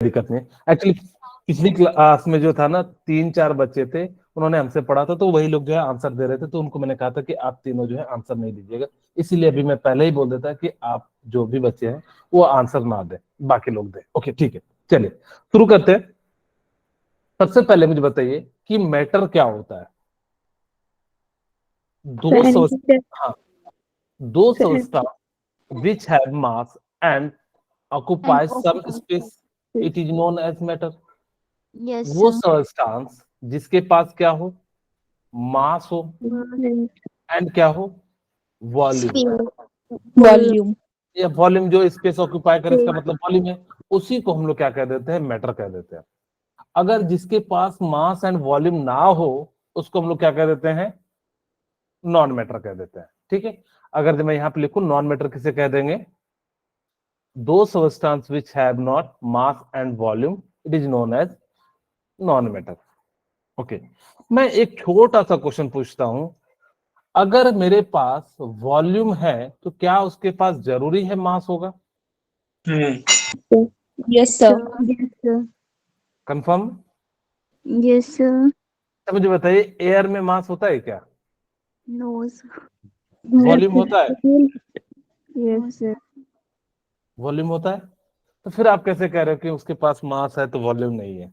दिक्कत नहीं। एक्चुअली पिछली क्लास में जो था ना 3-4 बच्चे थे, उन्होंने हमसे पढ़ा था, तो वही लोग जो है आंसर दे रहे थे, तो उनको मैंने कहा था कि आप तीनों जो है आंसर नहीं दीजिएगा, इसीलिए अभी मैं पहले ही बोल देता कि आप जो भी बच्चे हैं वो आंसर ना दें, बाकी लोग दें। ओके ठीक है, चलिए शुरू करते हैं। सबसे पहले मुझे बताइए कि मैटर क्या होता है। हाँ, दो substance which have mass and occupy some space, it is known as matter। Yes, वो sir. सबस्टांस जिसके पास क्या हो, मास हो, एंड क्या हो, वॉल्यूम। Space. वॉल्यूम। या वॉल्यूम जो स्पेस ऑक्यूपाई करे, इसका मतलब वॉल्यूम है, उसी को हम लोग क्या कह देते हैं, मैटर कह देते हैं। अगर जिसके पास मास एंड वॉल्यूम ना हो, उसको हम लोग क्या कह देते हैं, नॉन मैटर कह देते हैं। ठीक है, अगर जब मैं यहां पे लिखूं नॉन मैटर किसे कह देंगे, दो substance which have not mass and volume, it is known as non matter. Okay, मैं एक छोटा सा क्वेश्चन पूछता हूं, अगर मेरे पास वॉल्यूम है तो क्या उसके पास जरूरी है मास होगा? Yes sir. Yes, sir. Confirm? Yes, sir. तो मुझे बताइए, एयर में मास होता है क्या? No, sir. वॉल्यूम होता है? Yes, sir. वॉल्यूम होता है, तो फिर आप कैसे कह रहे हो कि उसके पास मास है तो वॉल्यूम नहीं है?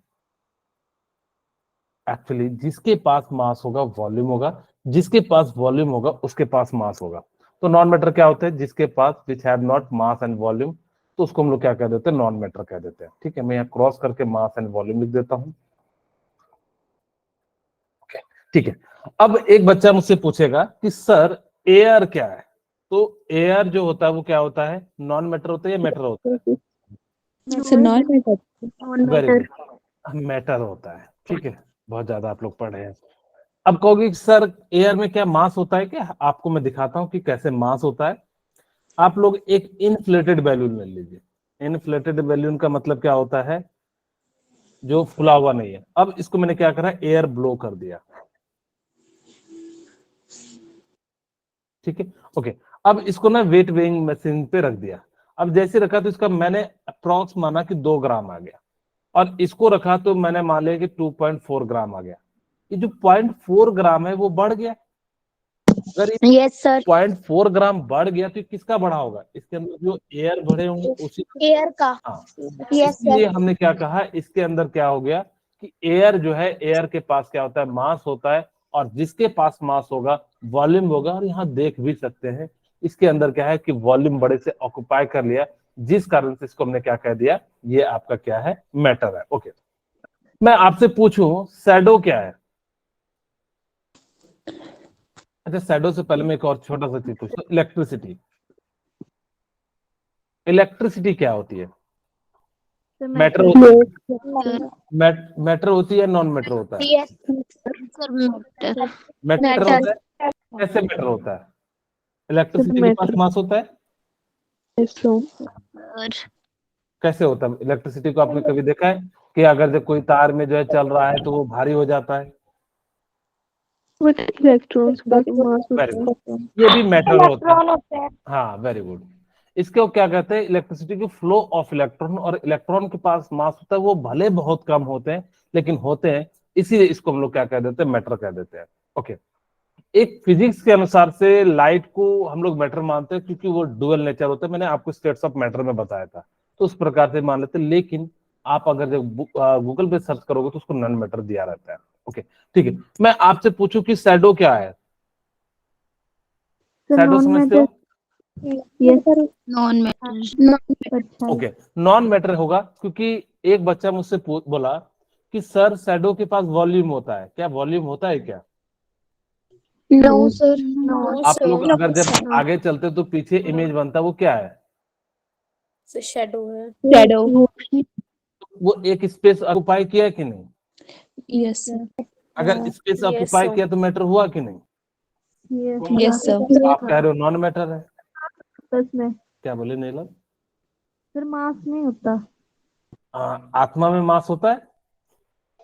एक्चुअली जिसके पास मास होगा वॉल्यूम होगा, जिसके पास वॉल्यूम होगा उसके पास मास होगा। तो नॉन मैटर क्या होता है, जिसके पास which have not mass and volume, तो उसको हम लोग क्या कह देते हैं, नॉन मैटर कह देते हैं। ठीक है, मैं यहाँ क्रॉस करके मास एंड वॉल्यूम लिख देता हूँ। ठीक है, अब एक बच्चा मुझसे पूछेगा कि सर एयर क्या है, तो एयर जो होता है वो क्या होता है, नॉन मैटर होता है या मैटर होता है? Sir non matter. Very good, matter होता है। ठीक है, बहुत ज्यादा आप लोग पढ़े हैं। अब कहोगे कि सर एयर में क्या मास होता है क्या? आपको मैं दिखाता हूं कि कैसे मास होता है। आप लोग एक इनफ्लेटेड बैलून ले लीजिए। इनफ्लेटेड बैलून का मतलब क्या होता है, जो फुला हुआ नहीं है। अब इसको मैंने क्या करा, एयर ब्लो कर दिया। ठीक है, ओके, अब इसको ना वेट वेइंग मशीन पे रख दिया। अब जैसे रखा तो इसका मैंने अप्रॉक्स माना कि 2 ग्राम आ गया, और इसको रखा तो मैंने मान लिया कि 2.4 ग्राम आ गया। ये जो 0.4 ग्राम है वो बढ़ गया। अगर ये Yes, sir. 0.4 ग्राम बढ़ गया तो किसका बढ़ा होगा, इसके अंदर जो एयर भरे होंगे उसी। Air का. हाँ, Yes, इसलिए sir. हमने क्या कहा, इसके अंदर क्या हो गया कि एयर जो है, एयर के पास क्या होता है, मास होता है, और जिसके पास मास होगा वॉल्यूम होगा। और यहाँ देख भी सकते हैं इसके अंदर क्या है कि वॉल्यूम बड़े से ऑक्युपाई कर लिया, जिस कारण से इसको हमने क्या कह दिया, ये आपका क्या है, मैटर है। ओके, मैं आपसे पूछूं शैडो क्या है? अच्छा, शैडो से पहले मैं एक और छोटा सा चीज पूछता हूं, इलेक्ट्रिसिटी। इलेक्ट्रिसिटी क्या होती है? मैटर मैटर होती है या नॉन मैटर होता है? Yes, sir. Matter. Matter Matter. होता है। कैसे मैटर होता है? इलेक्ट्रिसिटी के पास मास होता है? कैसे होता है? इलेक्ट्रिसिटी को आपने कभी देखा है कि अगर जब कोई तार में जो है चल रहा है तो वो भारी हो जाता है? इलेक्ट्रॉन्स का मास वेरी होता गुड, है। ये भी मैटर होता है। हाँ, वेरी गुड। इसको क्या कहते हैं, इलेक्ट्रिसिटी की फ्लो ऑफ इलेक्ट्रॉन। और इलेक्ट्रॉन के पास मास होता है, वो भले बहुत कम होते हैं लेकिन होते हैं, इसीलिए इसको हम लोग क्या कह देते हैं, मैटर कह देते हैं। ओके, एक फिजिक्स के अनुसार से लाइट को हम लोग मैटर मानते हैं क्योंकि वो डुअल नेचर होता है। मैंने आपको स्टेट्स ऑफ मैटर में बताया था, तो उस प्रकार से मान लेते हैं। लेकिन आप अगर जब गूगल पे सर्च करोगे तो उसको नॉन मैटर दिया रहता है। ओके ठीक है, मैं आपसे पूछूं कि शैडो क्या है? शैडो समझते हो? Yes, sir. Non-matter. Okay, non matter होगा क्योंकि एक बच्चा मुझसे बोला कि सर शैडो के पास वॉल्यूम होता है क्या? वॉल्यूम होता है क्या? No, sir. No, आप लोग अगर जब आगे चलते तो पीछे इमेज बनता, वो क्या है? शैडो है। शैडो। वो एक स्पेस ऑक्युपाई किया है कि नहीं? Yes sir. अगर स्पेस ऑक्युपाई किया तो मैटर हुआ कि नहीं? Yes sir. आप कह रहे हो नॉन मैटर है, बस में क्या बोले नीलम? सर मास नहीं होता। आत्मा में मास होता है?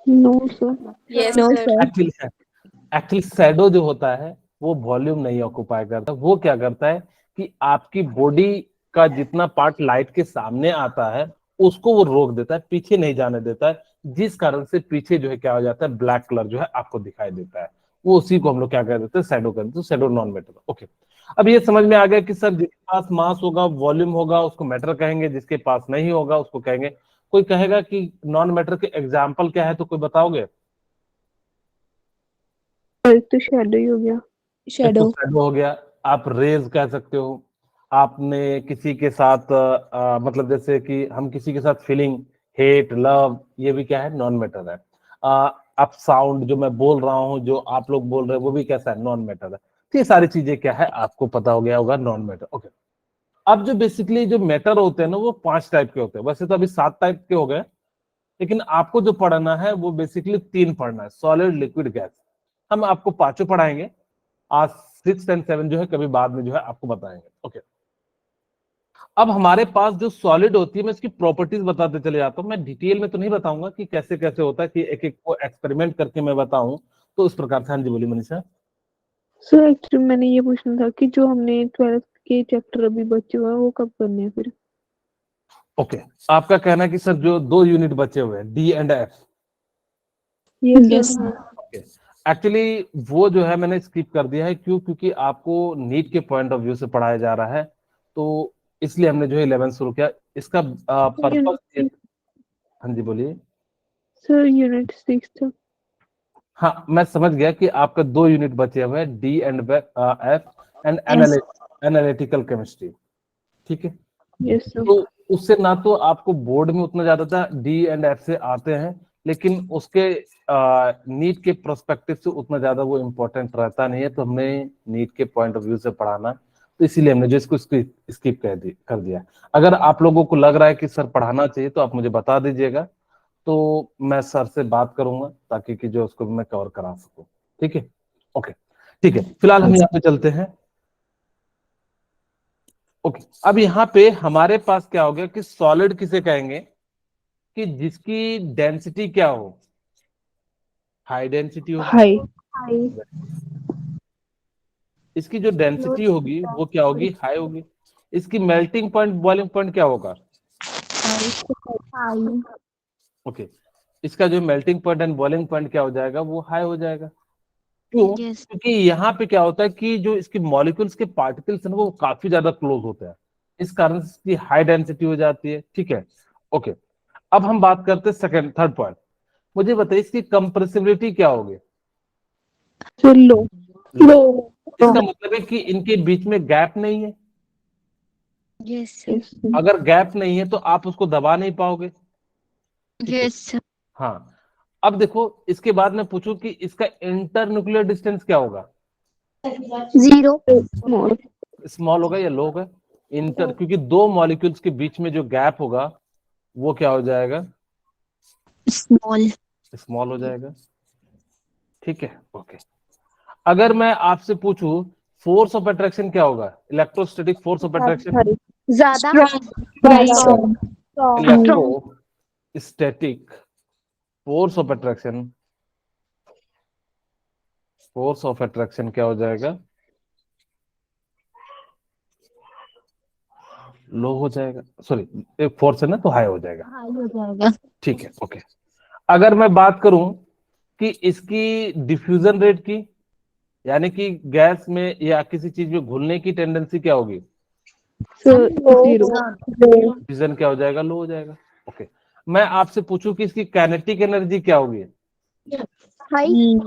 No sir. Yes sir. Actually shadow जो होता है वो वॉल्यूम नहीं ऑक्युपाई करता। वो क्या करता है कि आपकी बॉडी का जितना पार्ट लाइट के सामने आता है उसको वो रोक देता है, पीछे नहीं जाने देता है, जिस कारण से पीछे जो है क्या हो जाता है, ब्लैक कलर जो है आपको दिखाई देता है। वो उसी को हम लोग क्या कह देते हैं, शैडो कहते हैं। Shadow non matter. ओके, अब ये समझ में आ गया कि सर जिसके पास मास होगा, वॉल्यूम होगा, उसको मैटर कहेंगे, जिसके पास नहीं होगा उसको कहेंगे। कोई कहेगा कि नॉन मैटर के एग्जाम्पल क्या है, तो कोई बताओगे? एक तो शेडो ही हो गया। एक तो shadow, शैडो हो गया, आप रेज कह सकते हो। आपने किसी के साथ मतलब जैसे कि हम किसी के साथ फीलिंग, हेट, लव, ये भी क्या है, नॉन मैटर है। अब साउंड जो मैं बोल रहा हूँ, जो आप लोग बोल रहे हैं, वो भी कैसा है, नॉन मैटर है। तो ये सारी चीजें क्या है, आपको पता हो गया होगा, नॉन मैटर। ओके, अब जो बेसिकली जो मैटर होते हैं ना, वो 5 टाइप के होते हैं। वैसे तो अभी 7 टाइप के हो गए, लेकिन आपको जो पढ़ना है वो बेसिकली 3 पढ़ना है, सॉलिड, लिक्विड, गैस। हम आपको पांचों पढ़ाएंगे। आज 6 एंड 7 जो है कभी बाद में जो है आपको बताएंगे। ओके, अब हमारे पास जो सॉलिड होती है, मैं इसकी प्रॉपर्टीज बताते चले जाता हूँ। मैं डिटेल में तो नहीं बताऊंगा कि कैसे कैसे होता है, कि एक एक को एक्सपेरिमेंट करके मैं बताऊं, तो उस प्रकार से। हाँ जी, बोलिए मनीषा। सर एक्चुअली मैंने ये पूछना था कि जो हमने 12th के चैप्टर अभी बचे हुए हैं वो कब करने हैं फिर? ओके, आपका कहना है कि सर जो 2 यूनिट बचे हुए हैं, D and F. yes, okay, actually वो जो है मैंने स्किप कर दिया है। क्यों? क्योंकि आपको नीट के पॉइंट ऑफ व्यू से पढ़ाया जा रहा है, तो इसलिए हमने जो है 11 शुरू किया। इसका पर्पस। हाँ जी, बोलिए। सर यूनिट 6 था। हाँ, मैं समझ गया कि आपका 2 यूनिट बचे हुए हैं, D and F, and yes, analytical chemistry. ठीक है, यस सर। तो उससे ना तो आपको बोर्ड में उतना ज्यादा था, डी एंड एफ से आते हैं, लेकिन उसके नीट के प्रोस्पेक्टिव से उतना ज्यादा वो इम्पोर्टेंट रहता नहीं है। तो हमने नीट के पॉइंट ऑफ व्यू से पढ़ाना, तो इसीलिए हमने जो इसको स्किप कर दिया। अगर आप लोगों को लग रहा है कि सर पढ़ाना चाहिए, तो आप मुझे बता दीजिएगा, तो मैं सर से बात करूंगा, ताकि कि जो उसको भी मैं कवर करा सकूं। ठीक है, ओके, ठीक है। फिलहाल हम यहाँ पे चलते हैं। ओके, अब यहाँ पे हमारे पास क्या हो गया कि सॉलिड किसे कहेंगे, कि जिसकी डेंसिटी क्या हो, हाई डेंसिटी होगी। हाई। इसकी जो डेंसिटी होगी वो क्या होगी, हाई होगी। इसकी मेल्टिंग पॉइंट, बॉइलिंग पॉइंट क्या होगा? ओके, इसका जो melting point and boiling point क्या हो जाएगा, वो हाई हो जाएगा। क्यों? yes, क्योंकि यहाँ पे क्या होता है कि जो इसके मॉलिक्यूल्स के पार्टिकल्स हैं वो काफी ज्यादा क्लोज होते हैं, इस कारण से इसकी हाई डेंसिटी हो जाती है। ठीक है, ओके। अब हम बात करते हैं थर्ड पॉइंट। मुझे बताइए इसकी कंप्रेसिबिलिटी क्या होगी? सर लो। लो। इसका मतलब है कि इनके बीच में गैप नहीं है। yes, यस अगर गैप नहीं है तो आप उसको दबा नहीं पाओगे। ठीक है, yes, हाँ। अब देखो, इसके बाद मैं पूछूं कि इसका इंटर न्यूक्लियर डिस्टेंस क्या होगा? 0, स्मॉल। स्मॉल होगा या लो होगा? इंटर, क्योंकि 2 मॉलिक्यूल्स के बीच में जो गैप होगा वो क्या हो जाएगा, small, स्मॉल हो जाएगा। ठीक है, ओके। अगर मैं आपसे पूछूं फोर्स ऑफ अट्रैक्शन क्या होगा, इलेक्ट्रोस्टैटिक फोर्स ऑफ अट्रैक्शन, ज़्यादा, strong. Electrostatic force of attraction क्या हो जाएगा, लो हो जाएगा। सॉरी, एक फोर्स है ना, तो हाई हो जाएगा। हाई हो जाएगा, ठीक है, ओके। अगर मैं बात करूं कि इसकी डिफ्यूजन रेट की, यानी कि गैस में या किसी चीज में घुलने की टेंडेंसी क्या होगी, सर 0। डिफ्यूजन क्या हो जाएगा, लो हो जाएगा। ओके, मैं आपसे पूछूं कि इसकी काइनेटिक एनर्जी क्या होगी, हाई,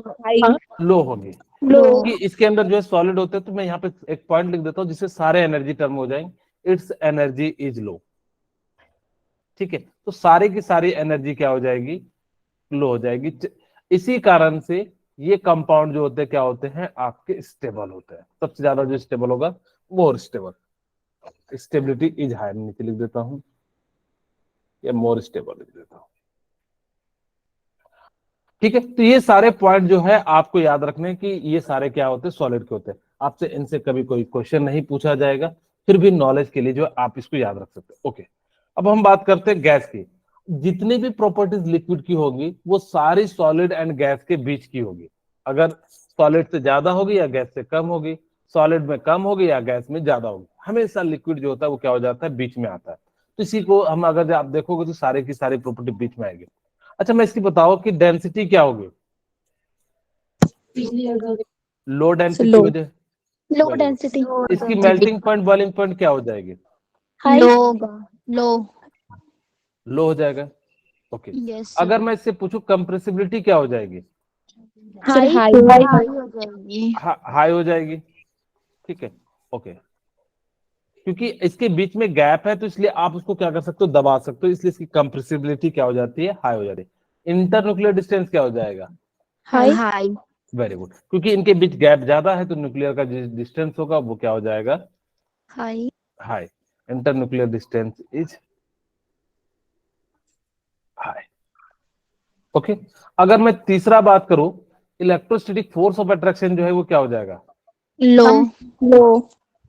लो होगी। लो। कि इसके अंदर जो है सॉलिड होते हैं, तो मैं यहाँ पे एक पॉइंट लिख देता हूँ जिससे सारे एनर्जी टर्म हो जाएंगे, इट्स एनर्जी इज लो। ठीक है, तो सारी की सारी एनर्जी क्या हो जाएगी, लो हो जाएगी। इसी कारण से ये कंपाउंड जो होते हैं क्या होते हैं, आपके स्टेबल होते हैं। सबसे ज्यादा जो स्टेबल होगा, more stable, stability is high, नीचे लिख देता हूं, या मोर स्टेबल लिख देता हूं। ठीक है, तो ये सारे पॉइंट जो है आपको याद रखने कि ये सारे क्या होते हैं, सॉलिड के होते हैं। आपसे इनसे कभी कोई क्वेश्चन नहीं पूछा जाएगा, फिर भी नॉलेज के लिए जो आप इसको याद रख सकते हैं। ओके, अब हम बात करते हैं गैस की। जितनी भी प्रॉपर्टीज लिक्विड की होगी वो सारी सॉलिड एंड गैस के बीच की होगी। अगर सॉलिड से ज्यादा होगी या गैस से कम होगी, सॉलिड में कम होगी या गैस में ज्यादा होगी, हमेशा लिक्विड जो होता है वो क्या हो जाता है, बीच में आता है। तो इसी को हम अगर आप देखोगे तो सारे की सारी प्रॉपर्टी बीच में आएगी। अच्छा मैं इसकी बताओ कि डेंसिटी क्या होगी, लो डेंसिटी लो। वजह, लो वेरी गुड। डेंसिटी। इसकी मेल्टिंग पॉइंट बॉइलिंग पॉइंट क्या हो जाएगी, हाई। लो होगा। लो। लो हो जाएगा। ओके यस अगर सर। मैं इससे पूछूं कंप्रेसिबिलिटी क्या हो जाएगी, सर हाई। हाई। हाई हो जाएगी। हाई हो जाएगी। ठीक है ओके, क्योंकि इसके बीच में गैप है तो इसलिए आप उसको क्या कर सकते हो, दबा सकते हो, इसलिए इसकी कंप्रेसिबिलिटी क्या हो जाती है, हाई हो जाती है। इंटरन्यूक्लियर डिस्टेंस क्या हो जाएगा, हाई। हाई। वेरी गुड, क्योंकि इनके बीच गैप ज्यादा है तो न्यूक्लियर का जो डिस्टेंस होगा वो क्या हो जाएगा, high. High. Internuclear distance is high. Okay अगर मैं तीसरा बात करूं, इलेक्ट्रोस्टैटिक फोर्स ऑफ अट्रैक्शन जो है वो क्या हो जाएगा, लो। लो।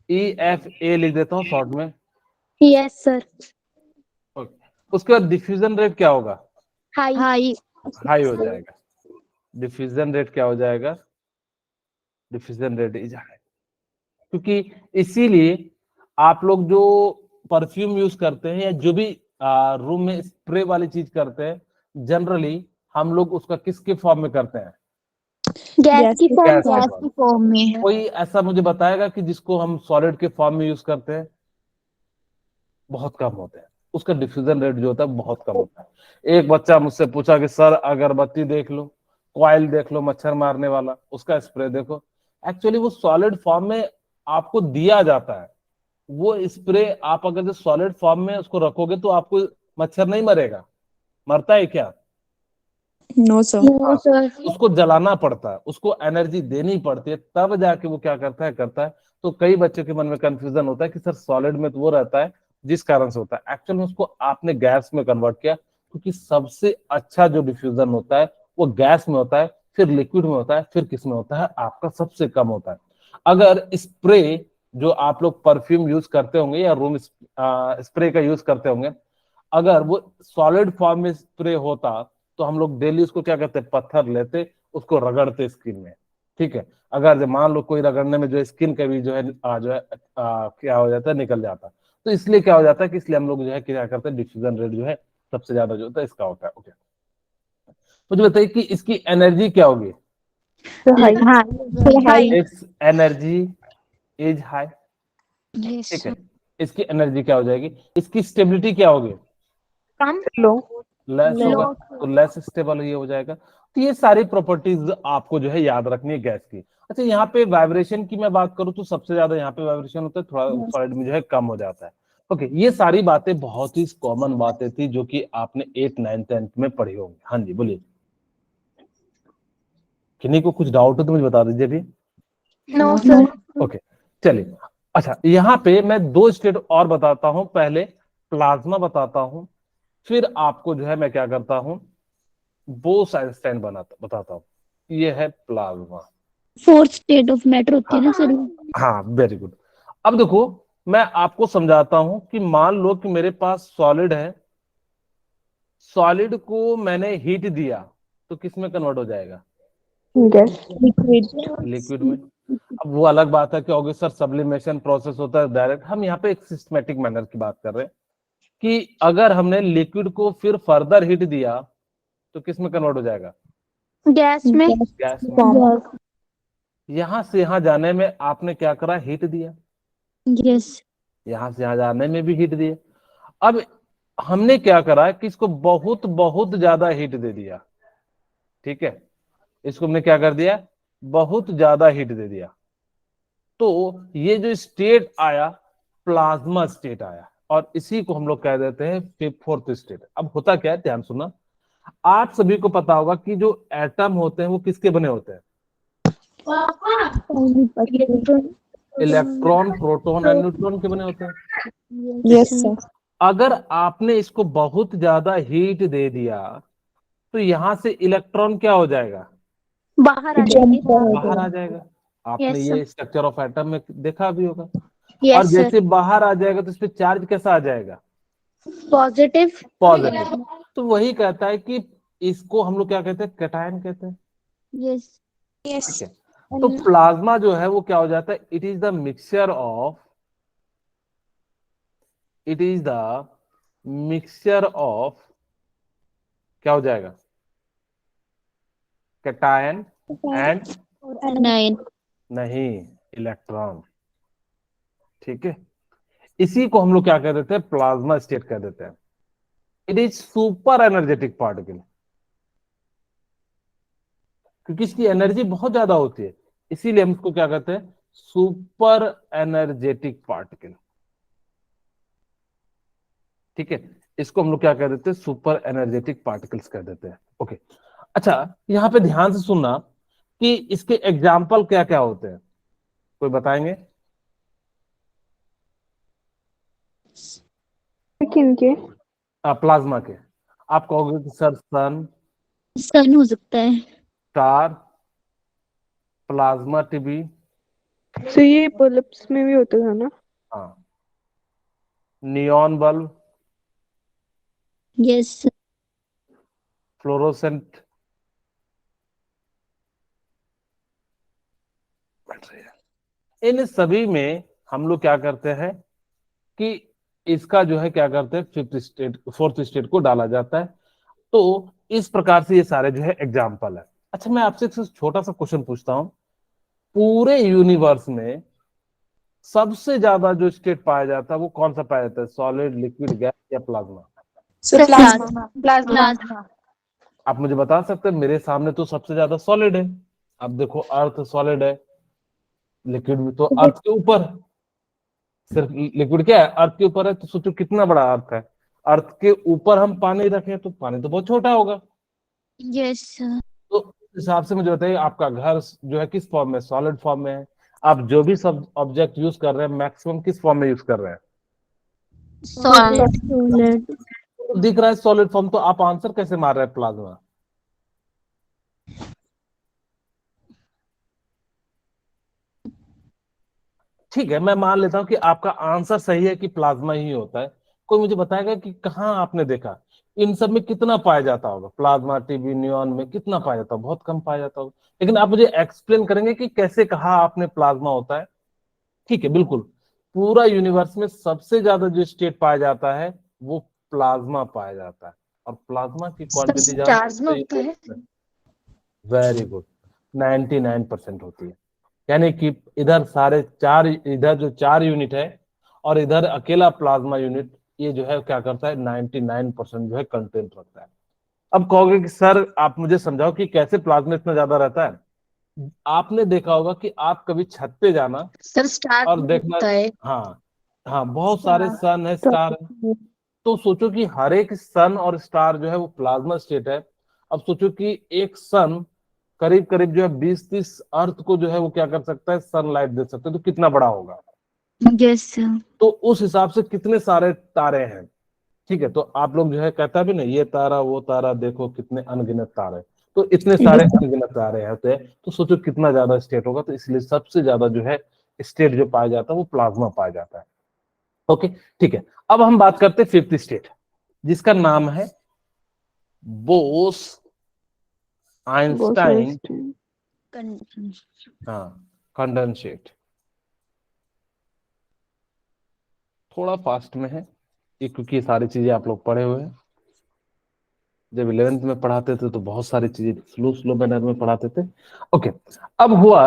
ई एफ ए लिख देता हूं शॉर्ट में। Yes sir. Okay. उसके बाद डिफ्यूजन रेट क्या होगा, हाई। हाई। हाई हो जाएगा। डिफ्यूजन रेट क्या हो जाएगा, डिफ्यूजन रेट इज हाई, क्योंकि इसीलिए आप लोग जो परफ्यूम यूज करते हैं या जो भी रूम में स्प्रे वाली चीज करते हैं जनरली हम लोग उसका किसके फॉर्म में करते हैं, गैस की फॉर्म। गैस के गैस फॉर्म। की फॉर्म में। कोई ऐसा मुझे बताएगा कि जिसको हम सॉलिड के फॉर्म में यूज करते हैं, बहुत कम होते हैं, उसका डिफ्यूजन रेट जो होता है बहुत कम होता है। एक बच्चा मुझसे पूछा कि सर अगरबत्ती देख लो, कॉइल देख लो मच्छर मारने वाला, उसका स्प्रे देखो, एक्चुअली वो सॉलिड फॉर्म में आपको दिया जाता है। वो स्प्रे आप अगर जो सॉलिड फॉर्म में उसको रखोगे तो आपको मच्छर नहीं मरेगा, मरता है क्या, नो सर। No sir. उसको जलाना पड़ता है, उसको एनर्जी देनी पड़ती है, तब जाके वो क्या करता है। तो कई बच्चों के मन में कंफ्यूजन होता है कि सर सॉलिड में तो वो रहता है जिस कारण से होता है, एक्चुअल में उसको आपने गैस में कन्वर्ट किया, क्योंकि सबसे अच्छा जो डिफ्यूजन होता है वो गैस में होता है, फिर लिक्विड में होता है, फिर किस में होता है, आपका सबसे कम होता है। अगर स्प्रे जो आप लोग परफ्यूम यूज करते होंगे या रूम स्प्रे का यूज करते होंगे, अगर वो सॉलिड फॉर्म में स्प्रे होता तो हम लोग डेली उसको क्या करते, पत्थर लेते उसको रगड़ते स्किन में। ठीक है अगर जब मान लो कोई रगड़ने में जो स्किन का भी जो है क्या हो जाता है, निकल जाता, तो इसलिए क्या हो जाता है कि इसलिए हम लोग जो है क्या करते हैं, डिफ्यूजन रेट जो है सबसे ज्यादा जो होता है इसका होता है। ओके मुझे बताइए कि इसकी एनर्जी क्या होगी, high. High. It's energy is high. Yes ठीक है सर। इसकी एनर्जी क्या हो जाएगी, इसकी स्टेबिलिटी क्या होगी, कम। लो। लेस लो। होगा, तो लेस स्टेबल ये हो जाएगा। तो ये सारी प्रॉपर्टीज आपको जो है याद रखनी है गैस की। अच्छा यहाँ पे वाइब्रेशन की मैं बात करूँ तो सबसे ज्यादा यहाँ पे वाइब्रेशन होता है, थोड़ा सॉलिड में जो है कम हो जाता है। ओके ये सारी बातें बहुत ही कॉमन बातें थी जो कि आपने 8, 9, 10 में पढ़ी होंगी। हाँ जी बोलिए, किन्हीं को कुछ डाउट हो तो मुझे बता दीजिए अभी। No sir. ओके चलिए, अच्छा यहाँ पे मैं 2 स्टेट और बताता हूँ, पहले प्लाज्मा बताता हूँ, फिर आपको जो है मैं क्या करता हूँ, बोस आइंस्टाइन बताता हूँ। ये है plasma. Fourth state of matter होती है ना सर। हाँ वेरी गुड। अब देखो मैं आपको समझाता हूं कि मान लो कि मेरे पास सॉलिड है, सॉलिड को मैंने हीट दिया तो किस में कन्वर्ट हो जाएगा, गैस। लिक्विड। लिक्विड में। अब वो अलग बात है कि होगी सर सब्लिमेशन प्रोसेस होता है डायरेक्ट, हम यहाँ पे एक सिस्टमेटिक मैनर की बात कर रहे हैं कि अगर हमने लिक्विड को फिर फर्दर हीट दिया तो किस में कन्वर्ट हो जाएगा, गैस में। गैस में। फॉर्म। यहां से यहां जाने में आपने क्या करा, हीट दिया, यस। यहां से यहां जाने में भी हीट दिए। अब हमने क्या करा कि इसको बहुत बहुत ज्यादा हीट दे दिया। ठीक है इसको हमने क्या कर दिया, बहुत ज्यादा हीट दे दिया, तो ये जो स्टेट आया प्लाज्मा स्टेट आया, और इसी को हम लोग कह देते हैं फोर्थ स्टेट। अब होता क्या है, ध्यान सुनना, आप सभी को पता होगा कि जो एटम होते हैं वो किसके बने होते हैं, इलेक्ट्रॉन प्रोटॉन एंड न्यूट्रॉन के बने होते हैं। Yes sir. अगर आपने इसको बहुत ज्यादा हीट दे दिया तो यहां से इलेक्ट्रॉन क्या हो जाएगा, बाहर आ जाएंगे। बाहर आ जाएगा। आपने यस ये सर। स्ट्रक्चर ऑफ एटम में देखा भी होगा। और यस सर। जैसे बाहर आ जाएगा तो इस पे चार्ज कैसा आ जाएगा, पॉजिटिव। पॉजिटिव। तो वही कहता है कि इसको हम लोग क्या कहते हैं, कैटायन कहते हैं। यस। ठीक है तो प्लाज्मा जो है वो क्या हो जाता है, it is the mixture of, it is the mixture of क्या हो जाएगा, कैटायन एंड नाइन। नहीं इलेक्ट्रॉन। ठीक है, इसी को हम लोग क्या कह देते हैं, प्लाज्मा स्टेट कह देते हैं। It is super energetic particle, क्योंकि इसकी एनर्जी बहुत ज्यादा होती है, इसीलिए हम इसको क्या कहते हैं, सुपर एनर्जेटिक पार्टिकल। ठीक है, इसको हम लोग क्या कह देते हैं, सुपर एनर्जेटिक पार्टिकल्स कह देते हैं। ओके, अच्छा यहाँ पे ध्यान से सुनना कि इसके एग्जाम्पल क्या क्या होते हैं, कोई बताएंगे? किनके? प्लाज्मा के। आप कहोगे कि सर सन, सन हो सकता है। Star, plasma TB. सो ये बल्ब्स में भी होता था ना? हाँ, नियॉन बल्ब, यस। फ्लोरोसेंट, इन सभी में हम लोग क्या करते हैं कि इसका जो है क्या करते हैं, फिफ्थ स्टेट फोर्थ स्टेट को डाला जाता है। तो इस प्रकार से ये सारे जो है एग्जाम्पल है। अच्छा मैं आपसे एक छोटा सा क्वेश्चन पूछता हूँ, पूरे यूनिवर्स में सबसे ज्यादा जो स्टेट पाया जाता है वो कौन सा पाया जाता है, सॉलिड, लिक्विड, गैस या प्लाज्मा? Sir plasma. आप मुझे बता सकते हैं? मेरे सामने तो सबसे ज्यादा सॉलिड है। अब देखो अर्थ सॉलिड है, लिक्विड भी तो अर्थ के ऊपर है, सिर्फ लिक्विड क्या है, अर्थ के ऊपर है, तो सोचो कितना बड़ा अर्थ है। अर्थ के ऊपर हम पानी रखें तो पानी तो बहुत छोटा होगा। यस। तो उस हिसाब से मुझे बताइए आपका घर जो है किस फॉर्म में, सॉलिड फॉर्म में है। आप जो भी सब ऑब्जेक्ट यूज कर रहे हैं मैक्सिमम किस फॉर्म में यूज कर रहे हैं? सॉलिड। तो दिख रहा है सॉलिड फॉर्म, तो आप आंसर कैसे मार रहे हैं, प्लाज्मा? ठीक है, मैं मान लेता हूं कि आपका आंसर सही है कि प्लाज्मा ही होता है। कोई मुझे बताएगा कि कहाँ आपने देखा, इन सब में कितना पाया जाता होगा, प्लाज्मा, टीबी, नियॉन में कितना पाया जाता होगा? बहुत कम पाया जाता होगा। लेकिन आप मुझे एक्सप्लेन करेंगे कि कैसे कहा आपने प्लाज्मा होता है? ठीक है, बिल्कुल। पूरा यूनिवर्स में सबसे ज्यादा जो स्टेट पाया जाता है वो प्लाज्मा पाया जाता है। और प्लाज्मा की क्वांटिटी स्टार्स में होता है। वेरी गुड, 99% होती है। यानी कि इधर सारे चार, इधर जो चार यूनिट है और इधर अकेला प्लाज्मा यूनिट, ये जो है क्या करता है, 99% जो है कंटेंट रखता है। अब कहोगे कि सर आप मुझे समझाओ कि कैसे प्लाज्मा इतना ज्यादा रहता है। आपने देखा होगा कि आप कभी छत पे जाना सर स्टार और में देखना, होता है। हाँ हाँ, बहुत सारे हाँ। सन है, स्टार है। तो सोचो कि हर एक सन और स्टार जो है वो प्लाज्मा स्टेट है। अब सोचो कि एक सन करीब करीब जो है 20-30 अर्थ को जो है वो क्या कर सकता है, सनलाइट दे सकता है, तो कितना बड़ा होगा। यस। तो उस हिसाब से कितने सारे तारे हैं। ठीक है, तो आप लोग जो है कहता भी नहीं, ये तारा वो तारा देखो कितने अनगिनत तारे, तो इतने सारे अनगिनत तारे होते हैं। तो सोचो कितना ज्यादा स्टेट होगा। तो इसलिए सबसे ज्यादा जो है स्टेट जो पाया जाता है वो प्लाज्मा पाया जाता है। ओके, ठीक है। अब हम बात करते हैं फिफ्थ स्टेट, जिसका नाम है बोस आइंस्टाइन, हाँ, कंडेंसेट। थोड़ा फास्ट में है ये, क्योंकि ये सारी चीजें आप लोग पढ़े हुए हैं। जब 11th में पढ़ाते थे तो बहुत सारी चीजें स्लो स्लो मैनर में पढ़ाते थे। ओके, अब हुआ,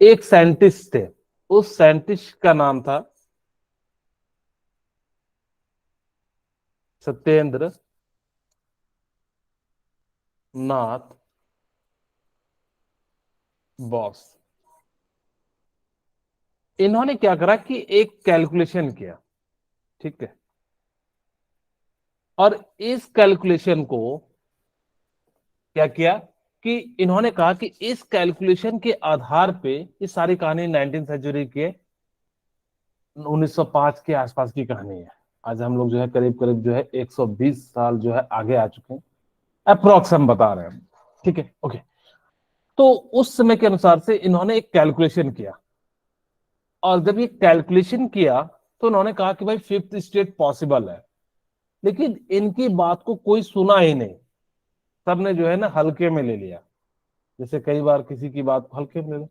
एक साइंटिस्ट थे, उस साइंटिस्ट का नाम था सत्येंद्र नाथ बॉस। इन्होंने क्या करा कि एक कैलकुलेशन किया, ठीक है, और इस कैलकुलेशन को क्या किया कि इन्होंने कहा कि इस कैलकुलेशन के आधार पे, ये सारी कहानी 19th सेंचुरी के 1905 के आसपास की कहानी है। आज हम लोग जो है करीब करीब जो है 120 साल जो है आगे आ चुके हैं, अप्रोक्स हम बता रहे हैं। ठीक है, ओके। तो उस समय के अनुसार से इन्होंने एक कैलकुलेशन किया, और जब ये कैलकुलेशन किया तो उन्होंने कहा कि भाई फिफ्थ स्टेट पॉसिबल है। लेकिन इनकी बात को कोई सुना ही नहीं, सबने जो है ना हल्के में ले लिया, जैसे कई बार किसी की बात को हल्के में ले लिया।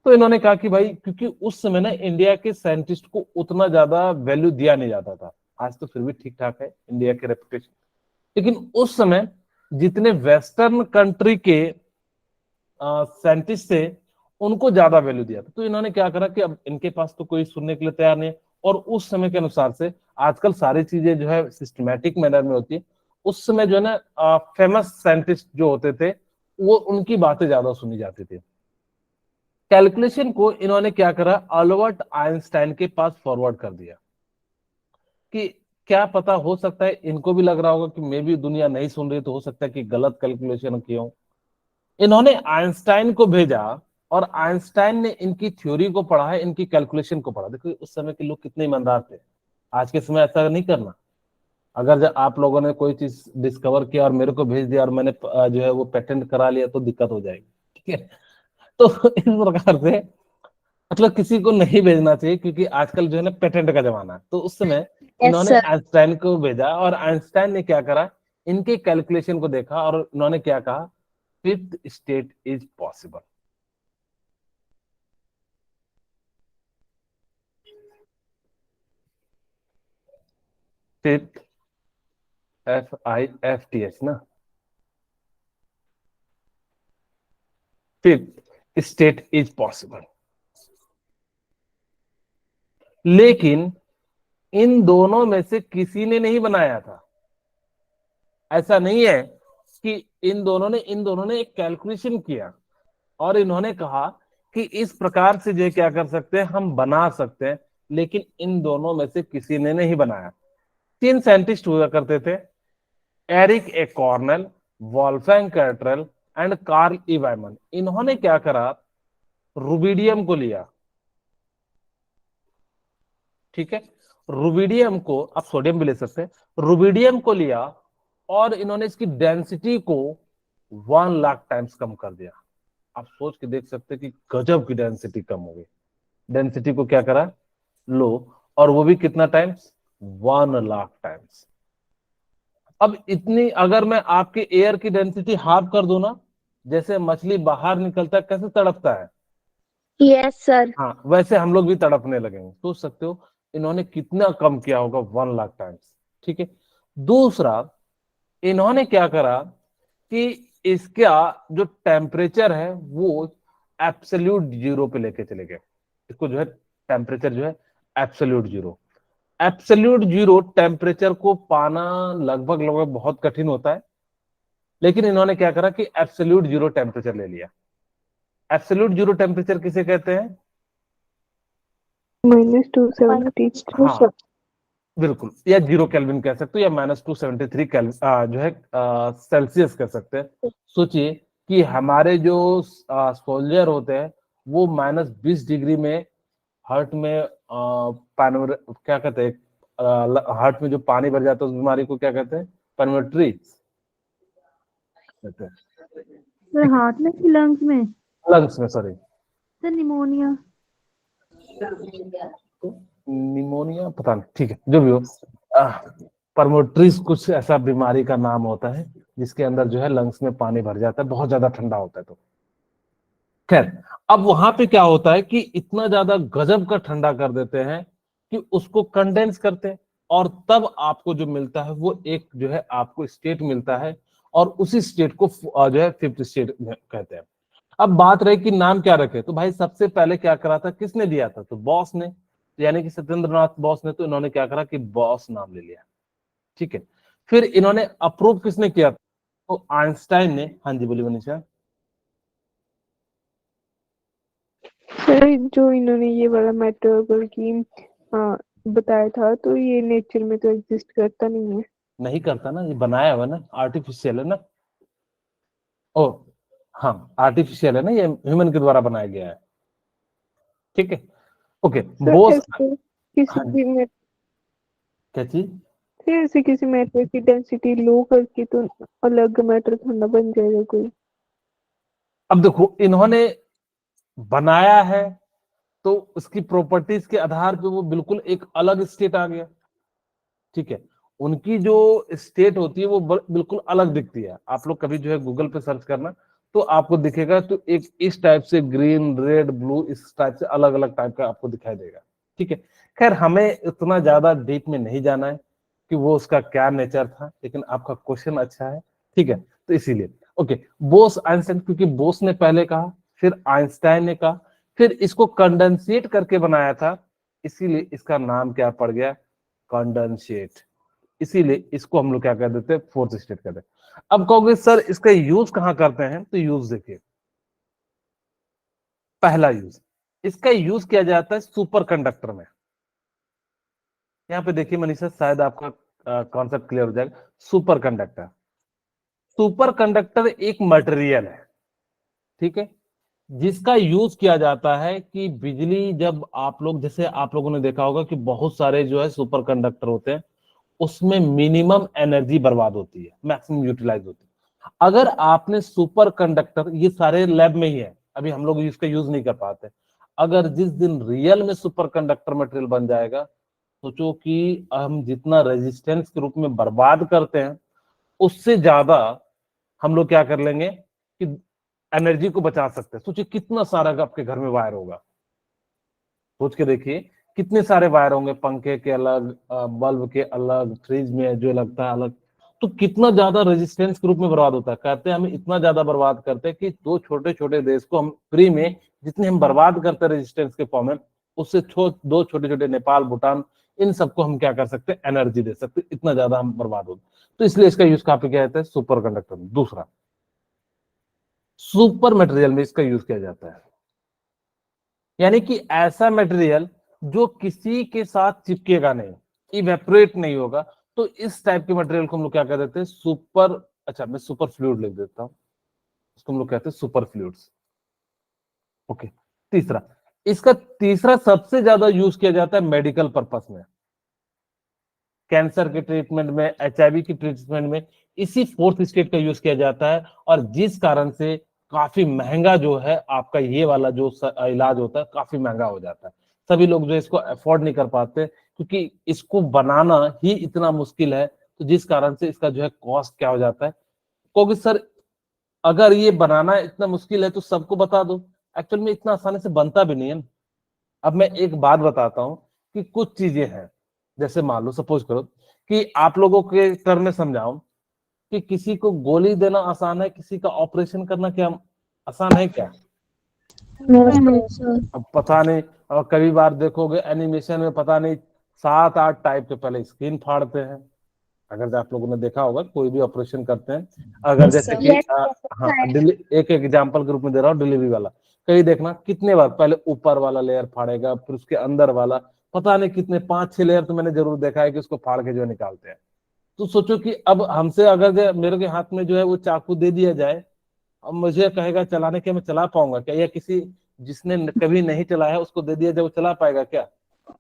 तो इन्होंने कहा कि भाई, क्योंकि उस समय ना इंडिया के साइंटिस्ट को उतना ज्यादा वैल्यू दिया नहीं जाता था, आज तो फिर भी ठीक ठाक है इंडिया के रेपुटेशन, लेकिन उस समय जितने वेस्टर्न कंट्री के साइंटिस्ट थे उनको ज्यादा वैल्यू दिया था। तो इन्होंने क्या करा कि अब इनके पास तो कोई सुनने के लिए तैयार नहीं है, और उस समय के अनुसार से आजकल सारी चीजें जो है सिस्टमैटिक मैनर में होती है, उस समय जो है ना फेमस साइंटिस्ट जो होते थे वो उनकी बातें ज्यादा सुनी जाती थी। कैलकुलेशन को इन्होंने क्या करा, अल्बर्ट आइंस्टाइन के पास फॉरवर्ड कर दिया कि क्या पता हो सकता है इनको भी लग रहा होगा कि मे भी दुनिया नहीं सुन रही, तो हो सकता है कि गलत कैलकुलेशन किया हो। इन्होंने आइंस्टाइन को भेजा और आइंस्टाइन ने इनकी थ्योरी को पढ़ा है, इनकी कैलकुलेशन को पढ़ा। देखो उस समय के लोग कितने ईमानदार थे, आज के समय ऐसा नहीं करना। अगर जब आप लोगों ने कोई चीज डिस्कवर किया और मेरे को भेज दिया और मैंने जो है वो पेटेंट करा लिया तो दिक्कत हो जाएगी, ठीक है। तो इस प्रकार से मतलब किसी को नहीं भेजना चाहिए, क्योंकि आजकल जो है ना पेटेंट का जमाना है। तो उस समय इन्होंने sir. आइंस्टाइन को भेजा और आइंस्टाइन ने क्या करा, इनके कैलकुलेशन को देखा और इन्होंने क्या कहा, fifth state is possible. Fifth, FIFTH ना, फिफ्थ स्टेट इज पॉसिबल। लेकिन इन दोनों में से किसी ने नहीं बनाया था। ऐसा नहीं है कि इन दोनों ने एक कैलकुलेशन किया और इन्होंने कहा कि इस प्रकार से जो क्या कर सकते हैं, हम बना सकते हैं, लेकिन इन दोनों में से किसी ने नहीं बनाया। 3 साइंटिस्ट हुआ करते थे, Eric A Cornell, Wolfgang Ketterle and Carl E Wieman. इन्होंने क्या करा, रुबिडियम को लिया, ठीक है, रुबिडियम को, आप सोडियम भी ले सकते हैं, रुबिडियम को लिया और इन्होंने इसकी डेंसिटी को 1 लाख टाइम्स कम कर दिया। आप सोच के देख सकते हैं कि गजब की डेंसिटी कम हो गई। डेंसिटी को क्या करा, लो, और वो भी कितना टाइम्स, 1 लाख टाइम्स। अब इतनी अगर मैं आपके एयर की डेंसिटी हाफ कर दूं ना, जैसे मछली बाहर निकलता है कैसे तड़पता है, Yes, sir. हाँ वैसे हम लोग भी तड़पने लगेंगे। सोच सकते हो इन्होंने कितना कम किया होगा, 1 लाख टाइम्स, ठीक है। दूसरा, इन्होंने क्या करा कि इसका जो टेम्परेचर है वो एब्सोल्यूट जीरो पे लेके चले गए। इसको जो है टेम्परेचर जो है absolute zero, absolute zero temperature को पाना लगभग लगभग बहुत कठिन होता है, लेकिन इन्होंने क्या करा कि एब्सोल्यूट जीरो टेम्परेचर ले लिया। एब्सोल्यूट जीरो टेम्परेचर किसे कहते हैं, -273 हाँ बिल्कुल, या 0 केल्विन कह सकते हो, या -273 जो है सेल्सियस कह सकते हैं। सोचिए कि हमारे जो सोल्जर होते हैं वो -20 डिग्री में हार्ट में क्या कहते हैं, हार्ट में जो पानी भर जाता है उस बीमारी को क्या कहते हैं, पल्मोनरी कहते हैं, सर हार्ट में कि लंग्स में? लंग्स में, सॉरी, सर निमोनिया। निमोनिया पता नहीं, ठीक है जो भी हो, परमोट्रीज कुछ ऐसा बीमारी का नाम होता है जिसके अंदर जो है लंग्स में पानी भर जाता है, बहुत ज्यादा ठंडा होता है। तो खैर, अब वहां पे क्या होता है कि इतना ज्यादा गजब का ठंडा कर देते हैं कि उसको कंडेंस करते हैं, और तब आपको जो मिलता है वो एक जो है आपको स्टेट मिलता है, और उसी स्टेट को जो है फिफ्थ स्टेट कहते हैं। अब बात रही कि नाम क्या रखे, तो भाई सबसे पहले क्या करा था, किसने दिया था, तो बॉस ने, यानी कि सत्येंद्रनाथ बॉस ने। तो इन्होंने क्या करा कि बॉस नाम ले लिया, ठीक है। फिर इन्होंने अप्रूव किसने किया, तो आइंस्टाइन ने। हाँ जी बोलिए मनीषा। सर जो इन्होंने ये वाला मैटर की बताया था, तो ये नेचर में तो एग्जिस्ट करता नहीं है। नहीं करता ना, ये बनाया हुआ ना, आर्टिफिशियल है ना। ओ हाँ, आर्टिफिशियल है ना, ये ह्यूमन के द्वारा बनाया गया है, ठीक है, ओके। सर बॉस, ऐसे किसी हाँ भी में क्या चीज, फिर ऐसे किसी मैटर की डेंसिटी लो करके तो अलग मैटर थोड़ा बन जाएगा कोई। अब देखो इन्होंने बनाया है तो उसकी प्रॉपर्टीज के आधार पे वो बिल्कुल एक अलग स्टेट आ गया, ठीक है। उनकी जो स्टेट होती है वो बिल्कुल अलग दिखती है। आप लोग कभी जो है गूगल पे सर्च करना तो आपको दिखेगा, तो एक इस टाइप से ग्रीन रेड ब्लू इस टाइप से अलग अलग टाइप का आपको दिखाई देगा, ठीक है। खैर हमें इतना ज्यादा डीप में नहीं जाना है, कि वो उसका क्या नेचर था, लेकिन आपका क्वेश्चन अच्छा है, ठीक है, तो इसीलिए ओके। बोस आइंस्टाइन, क्योंकि बोस ने पहले कहा, फिर आइंस्टाइन ने कहा, फिर इसको कंडेंसेट करके बनाया था, इसीलिए इसका नाम क्या पड़ गया, कंडेंसेट। इसीलिए इसको हम लोग क्या कर देते हैं, फोर्थ स्टेट कहते हैं। अब कहोगे सर इसका यूज कहां करते हैं, तो यूज देखिए, पहला यूज, इसका यूज किया जाता है सुपर कंडक्टर में। यहाँ पे देखिए मनीषा, शायद आपका कॉन्सेप्ट क्लियर हो जाएगा। सुपर कंडक्टर, सुपर कंडक्टर एक मटेरियल है, ठीक है, जिसका यूज किया जाता है कि बिजली, जब आप लोग, जैसे आप लोगों ने देखा होगा कि बहुत सारे जो है सुपर कंडक्टर होते हैं, उसमें मिनिमम एनर्जी बर्बाद होती है, मैक्सिमम यूटिलाइज होती है। अगर आपने सुपर कंडक्टर, ये सारे लैब में ही है, अभी हम लोग इसका यूज नहीं कर पाते, अगर जिस दिन रियल में सुपर कंडक्टर मटेरियल बन जाएगा, सोचो कि हम जितना रेजिस्टेंस के रूप में बर्बाद करते हैं, उससे ज्यादा हम लोग क्या कर लेंगे कि एनर्जी को बचा सकते हैं। सोचिए कितना सारा आपके घर में वायर होगा, सोच के देखिए कितने सारे वायर होंगे, पंखे के अलग, बल्ब के अलग, फ्रिज में जो लगता है अलग, तो कितना ज्यादा रेजिस्टेंस के रूप में बर्बाद होता है। कहते हैं हम इतना ज्यादा बर्बाद करते हैं कि दो छोटे छोटे देश को हम फ्री में, जितने हम बर्बाद करते हैं रेजिस्टेंस के फॉर्म में, उससे दो छोटे छोटे नेपाल, भूटान, इन सबको हम क्या कर सकते हैं, एनर्जी दे सकते हैं, इतना ज्यादा हम बर्बाद होते। तो इसलिए इसका यूज कहाँ पे किया जाता है, सुपर कंडक्टर में। दूसरा, सुपर मटेरियल में इसका यूज किया जाता है, यानी कि ऐसा मटेरियल जो किसी के साथ चिपकेगा नहीं, इवेपोरेट नहीं होगा, तो इस टाइप के मटेरियल को हम लोग क्या कह देते हैं, सुपर, अच्छा मैं सुपर फ्लूइड लिख देता हूं, इसको हम लोग कहते हैं सुपर फ्लूइड्स। ओके। तीसरा, इसका तीसरा सबसे ज्यादा यूज किया जाता है मेडिकल पर्पस में, कैंसर के ट्रीटमेंट में, HIV की ट्रीटमेंट में, इसी फोर्थ स्टेट का यूज किया जाता है। और जिस कारण से काफी महंगा जो है आपका ये वाला जो इलाज होता है, काफी महंगा हो जाता है। सभी लोग जो इसको अफोर्ड नहीं कर पाते, क्योंकि इसको बनाना ही इतना मुश्किल है, तो जिस कारण से इसका जो है कॉस्ट क्या हो जाता है। क्योंकि सर अगर ये बनाना इतना मुश्किल है तो सबको बता दो, एक्चुअल में इतना आसानी से बनता भी नहीं है। अब मैं एक बात बताता हूं कि कुछ चीजें हैं, जैसे मान लो, सपोज करो कि आप लोगों के टर्म में समझाऊं कि किसी को गोली देना आसान है, किसी का ऑपरेशन करना क्या आसान है क्या? अब पता नहीं, और कई बार देखोगे एनिमेशन में पता नहीं 7-8 टाइप के पहले स्क्रीन फाड़ते हैं, अगर आप लोगों ने देखा होगा कोई भी ऑपरेशन करते हैं, अगर जैसे कि हाँ, एक एग्जांपल के रूप में दे रहा हूँ, डिलीवरी वाला, कहीं देखना कितने बार पहले ऊपर वाला लेयर फाड़ेगा, फिर उसके अंदर वाला, पता नहीं कितने 5-6 लेयर तो मैंने जरूर देखा है कि उसको फाड़ के जो निकालते हैं। तो सोचो कि अब हमसे अगर मेरे के हाथ में जो है वो चाकू दे दिया जाए, अब मुझे कहेगा चलाने के, मैं चला पाऊंगा क्या? या किसी जिसने कभी नहीं चलाया उसको दे दिया जाए, वो चला पाएगा क्या?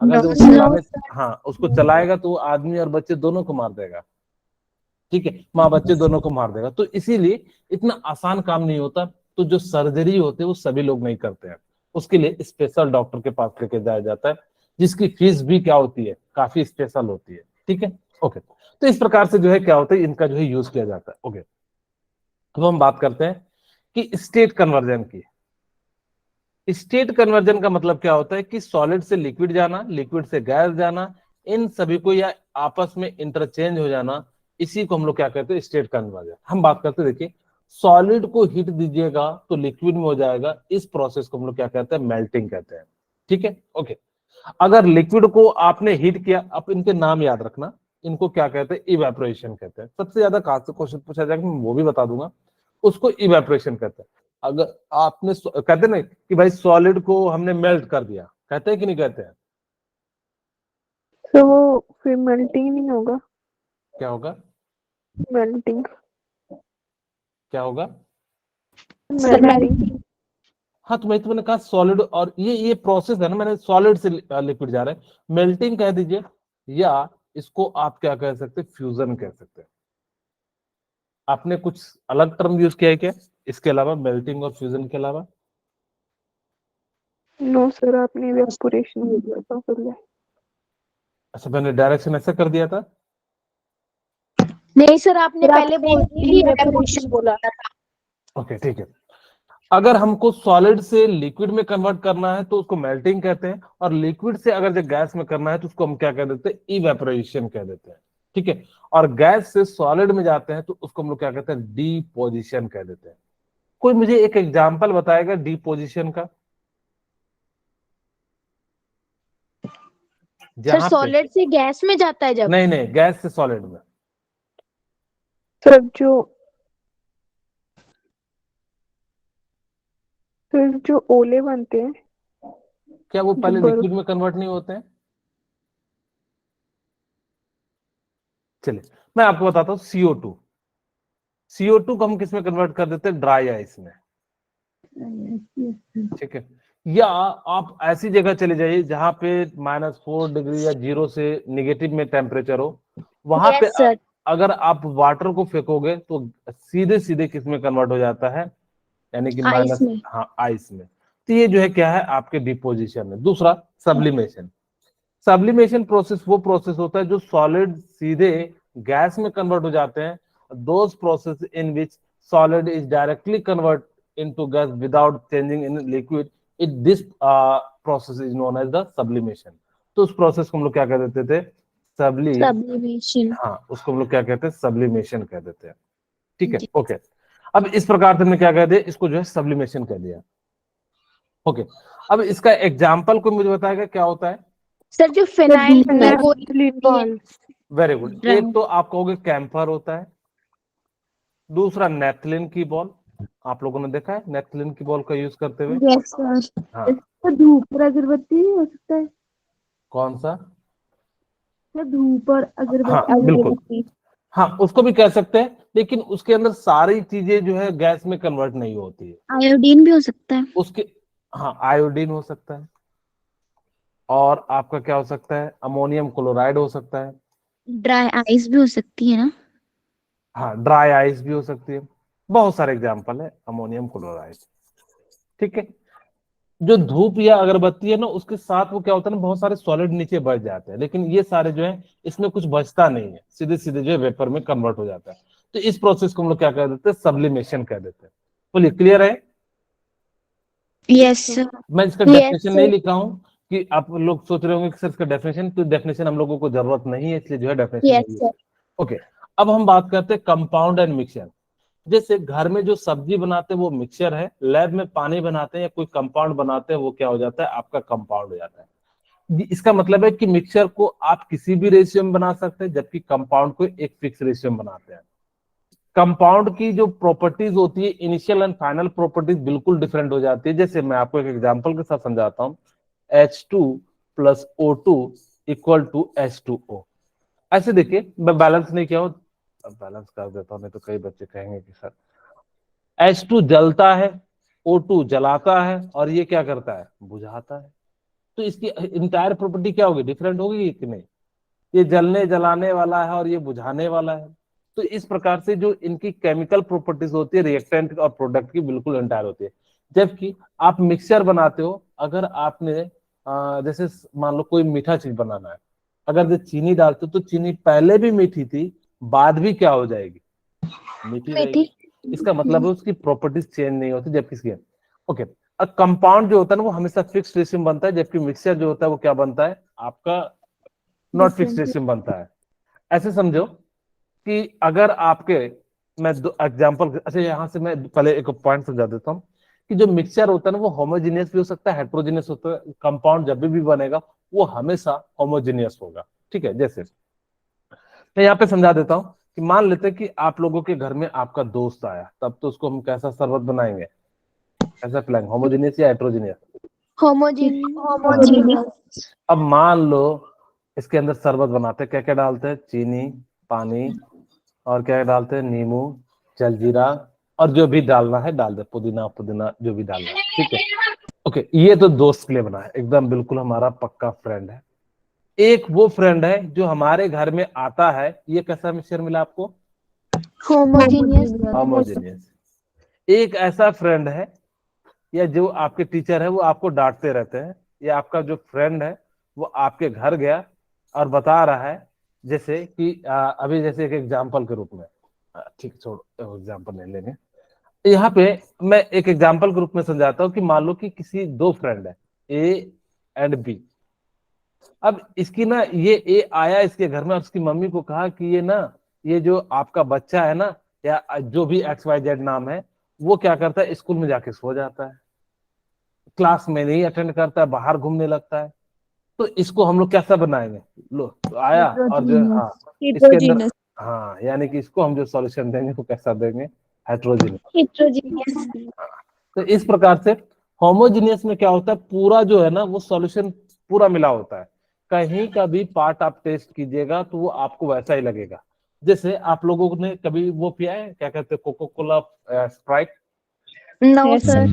अगर जो चलाने, हाँ, उसको चलाएगा तो वो आदमी और बच्चे दोनों को मार देगा, ठीक है, माँ बच्चे दोनों को मार देगा। तो इसीलिए इतना आसान काम नहीं होता। तो जो सर्जरी होते हैं वो सभी लोग नहीं करते हैं, उसके लिए स्पेशल डॉक्टर के पास लेके जाया जाता है, जिसकी फीस भी क्या होती है, काफी स्पेशल होती है, ठीक है, ओके। तो इस प्रकार से जो है क्या होता है, इनका जो है यूज किया जाता है, ओके। तो हम बात करते हैं कि स्टेट कन्वर्जन की। स्टेट कन्वर्जन का मतलब क्या होता है कि सॉलिड से लिक्विड जाना, लिक्विड से गैस जाना, इन सभी को या आपस में इंटरचेंज हो जाना, इसी को हम लोग क्या कहते हैं, स्टेट कन्वर्जन। हम बात करते हैं, देखिए सॉलिड को हीट दीजिएगा तो लिक्विड में हो जाएगा, इस प्रोसेस को हम लोग क्या कहते हैं, मेल्टिंग कहते हैं, ठीक है, ओके। अगर लिक्विड को आपने हीट किया, आप इनके नाम याद रखना, इनको क्या कहते हैं, इवेपोरेशन कहते हैं। सबसे ज्यादा कहां से क्वेश्चन पूछा जाएगा मैं वो भी बता दूंगा, उसको इवेपोरेशन कहते हैं। अगर आपने कहते ना कि भाई सॉलिड को हमने मेल्ट कर दिया, कहते हैं कि नहीं कहते हैं? तो वो फिर मेल्टिंग नहीं होगा? क्या होगा, मेल्टिंग, क्या होगा? मेल्टिंग। हाँ, तो मैं तो मैंने कहा सॉलिड, और ये प्रोसेस है ना, मैंने सॉलिड से लिक्विड जा रहा है, मेल्टिंग कह दीजिए, या इसको आप क्या कह सकते हैं, फ्यूजन कह सकते हैं। आपने कुछ अलग टर्म यूज किया है क्या इसके अलावा, मेल्टिंग और फ्यूजन के अलावा? नो सर, आपने इवेपोरेशन बोल दिया था पहले। अच्छा, मैंने डायरेक्शन ऐसा कर दिया था? नहीं सर, आपने पहले बोल दिया, इवेपोरेशन बोला था। ओके, ठीक है। अगर हमको सॉलिड से लिक्विड में कन्वर्ट करना है तो उसको मेल्टिंग कहते हैं, और लिक्विड से अगर जो गैस में करना है तो उसको हम क्या कह देते हैं, इवेपोरेशन कह देते हैं। ठीक है। और गैस से सॉलिड में जाते हैं तो उसको हम लोग क्या कहते हैं, डिपोजिशन कह देते हैं। कोई मुझे एक एग्जांपल बताएगा डिपोजिशन का, सर जहां पे, सॉलिड से गैस में जाता है जब? नहीं नहीं, गैस से सॉलिड में। सर जो ओले बनते हैं, क्या वो जो पहले बर्फ, लिक्विड में कन्वर्ट नहीं होते हैं? चलिए मैं आपको बताता हूँ, CO2, CO2 को हम किस में कन्वर्ट कर देते हैं, ड्राई आइस में, ठीक है। या आप ऐसी जगह चले जाइए जहां पे -4 डिग्री या 0 से नेगेटिव में टेम्परेचर हो, वहां पे यस सर। अगर आप वाटर को फेंकोगे तो सीधे सीधे किस में कन्वर्ट हो जाता है, यानी कि आइस में। हाँ, आइस में। तो ये जो है क्या है, आपके डिपोजिशन में। दूसरा सब्लिमेशन। सब्लिमेशन प्रोसेस वो प्रोसेस होता है जो सॉलिड सीधे गैस में कन्वर्ट हो जाते हैं, those process in which solid is directly convert into gas without changing in liquid, it this process is known as the sublimation. तो उस प्रोसेस को हम लोग क्या कह देते थे, सब्लिमेशन। हाँ, उसको हम लोग क्या कहते हैं, सब्लिमेशन कह देते हैं, ठीक है। ओके, अब इस प्रकार से हमने क्या कह दिया, इसको जो है सब्लिमेशन कह दिया। ओके, अब इसका एग्जाम्पल कोई मुझे बताएगा क्या होता है? सर जो फिनाइल है वो नेफ्थलीन, वेरी गुड। एक तो आप कहोगे कैंफर होता है, दूसरा नेफ्थलीन की बॉल, आप लोगों ने देखा है नेफ्थलीन की बॉल का यूज करते हुए? Yes sir. हाँ, इसका धूप और अगरबत्ती हो सकता है। कौन सा? या धूप और हाँ अगरबत्ती, बिल्कुल, हाँ उसको भी कह सकते हैं, लेकिन उसके अंदर सारी चीजें जो है गैस में कन्वर्ट नहीं होती है। आयोडीन भी हो सकता है। उसके, हाँ आयोडीन हो सकता है, और आपका क्या हो सकता है, अमोनियम क्लोराइड हो सकता है, ड्राई आइस भी हो सकती है ना? हाँ ड्राई आइस भी हो सकती है, बहुत सारे एग्जाम्पल है अमोनियम क्लोराइड, ठीक है। जो धूप या अगरबत्ती है ना, उसके साथ वो क्या होता है ना, बहुत सारे सॉलिड नीचे बच जाते हैं, लेकिन ये सारे जो है इसमें कुछ बचता नहीं है, सीधे सीधे जो है वेपर में कन्वर्ट हो जाता है। तो इस प्रोसेस को हम लोग क्या कह देते हैं, सब्लिमेशन कह देते हैं। बोलिए, क्लियर है? Yes sir. मैं इसका डेफिनेशन नहीं लिखा हूं कि आप लोग सोच रहे होंगे कि सर इसका डेफिनेशन, तो डेफिनेशन हम लोगों को जरूरत नहीं है, इसलिए जो है डेफिनेशन यस नहीं है। सर। ओके, अब हम बात करते हैं कंपाउंड एंड मिक्सचर। जैसे घर में जो सब्जी बनाते हैं वो मिक्सचर है, लैब में पानी बनाते हैं या कोई कंपाउंड बनाते हैं वो क्या हो जाता है, आपका कंपाउंड हो जाता है। इसका मतलब है कि मिक्सचर को आप किसी भी रेशियो में बना सकते हैं, जबकि कंपाउंड को एक फिक्स रेशियो में बनाते हैं। कंपाउंड की जो प्रॉपर्टीज होती है, इनिशियल एंड फाइनल प्रॉपर्टीज बिल्कुल डिफरेंट हो जाती है। जैसे मैं आपको एक एग्जांपल के साथ समझाता हूँ, H2 + O2 = H2O। ऐसे देखिए, मैं बैलेंस नहीं किया हूं, अब बैलेंस कर देता हूं, नहीं तो कई बच्चे कहेंगे कि सर H2 जलता है, O2 जलाता है, और ये क्या करता है, बुझाता है। तो इसकी इंटायर प्रॉपर्टी क्या होगी, डिफरेंट होगी कि नहीं? ये जलने जलाने वाला है और ये बुझाने वाला है। तो इस प्रकार से जो इनकी केमिकल प्रॉपर्टीज होती है रिएक्टेंट और प्रोडक्ट की, बिल्कुल एंटायर होती है। जबकि आप मिक्सचर बनाते हो, अगर आपने जैसे मान लो कोई मीठा चीज बनाना है, अगर जो चीनी डालते हो तो चीनी पहले भी मीठी थी, बाद भी क्या हो जाएगी, मीठी रहेगी। इसका मतलब है उसकी प्रॉपर्टीज चेंज नहीं होती, जबकि इसकी, ओके। अब कंपाउंड जो होता है ना वो हमेशा फिक्स रेशियो में बनता है, जबकि मिक्सचर जो होता है वो क्या बनता है आपका, नॉट फिक्स रेशियो में बनता है। ऐसे समझो कि अगर आपके, मैं दो एग्जांपल, अच्छा यहां से मैं पहले एक पॉइंट समझा देता हूँ कि जो मिक्सचर होता है ना वो होमोजेनियस भी हो सकता है, हेट्रोजेनियस होता है। कंपाउंड जब भी बनेगा वो हमेशा होमोजेनियस होगा, ठीक है। जैसे मैं यहाँ पे समझा देता हूँ कि मान लेते हैं कि आप लोगों के घर में आपका दोस्त आया, तब तो उसको हम कैसा शरबत बनाएंगे, कैसा पिलाएंगे, होमोजेनियस या हेट्रोजेनियस? होमोजीनियस। अब मान लो इसके अंदर शरबत बनाते हैं, क्या क्या डालते हैं, चीनी, पानी, और क्या डालते हैं, नींबू, जलजीरा, और जो भी डालना है डाल दे, पुदीना पुदीना जो भी डालना है, ठीक है। ओके, ये तो दोस्त के लिए बना है, एकदम बिल्कुल हमारा पक्का फ्रेंड है। एक वो फ्रेंड है जो हमारे घर में आता है, ये कैसा मिक्सचर मिला आपको, होमोजीनियस। होमोजेनियस। एक ऐसा फ्रेंड है, या जो आपके टीचर है वो आपको डांटते रहते हैं, या आपका जो फ्रेंड है वो आपके घर गया और बता रहा है, जैसे कि अभी जैसे एक एग्जांपल के रूप में, ठीक छोड़ो एग्जांपल नहीं लेंगे, यहाँ पे मैं एक एग्जांपल के रूप में समझाता हूँ कि मान लो कि किसी दो फ्रेंड है, A एंड B, अब इसकी ना ये आया इसके घर में और उसकी मम्मी को कहा कि ये ना, ये जो आपका बच्चा है ना, या जो भी XYZ नाम है, वो क्या करता है, स्कूल में जाके सो जाता है, क्लास में नहीं अटेंड करता है, बाहर घूमने लगता है, तो इसको हम लोग कैसा बनाएंगे। लो तो आया और जो हाँ इसके अंदर, हेट्रोजीनियस हाँ यानी कि इसको हम जो सॉल्यूशन देंगे वो कैसा देंगे, हेट्रोजीनियस। हेट्रोजीनियस तो इस प्रकार से होमोजीनियस में क्या होता है, पूरा जो है ना वो सॉल्यूशन पूरा मिला होता है, कहीं का भी पार्ट आप टेस्ट कीजिएगा तो वो आपको वैसा ही लगेगा। जैसे आप लोगों ने कभी वो पिया है, क्या कहते हैं, Coca Cola, Sprite, no Yes, sir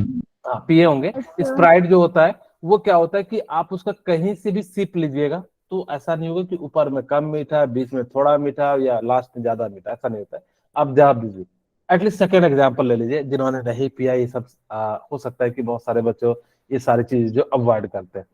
हाँ पिए होंगे। स्प्राइट जो होता है वो क्या होता है कि आप उसका कहीं से भी सिप लीजिएगा तो ऐसा नहीं होगा कि ऊपर में कम मीठा, बीच में थोड़ा मीठा या लास्ट में ज्यादा मीठा, ऐसा नहीं होता है। आप जवाब दीजिए। एटलीस्ट सेकेंड एग्जाम्पल ले लीजिए, जिन्होंने नहीं पिया ये सब, हो सकता है कि बहुत सारे बच्चों ये सारी चीज जो अवॉइड करते हैं।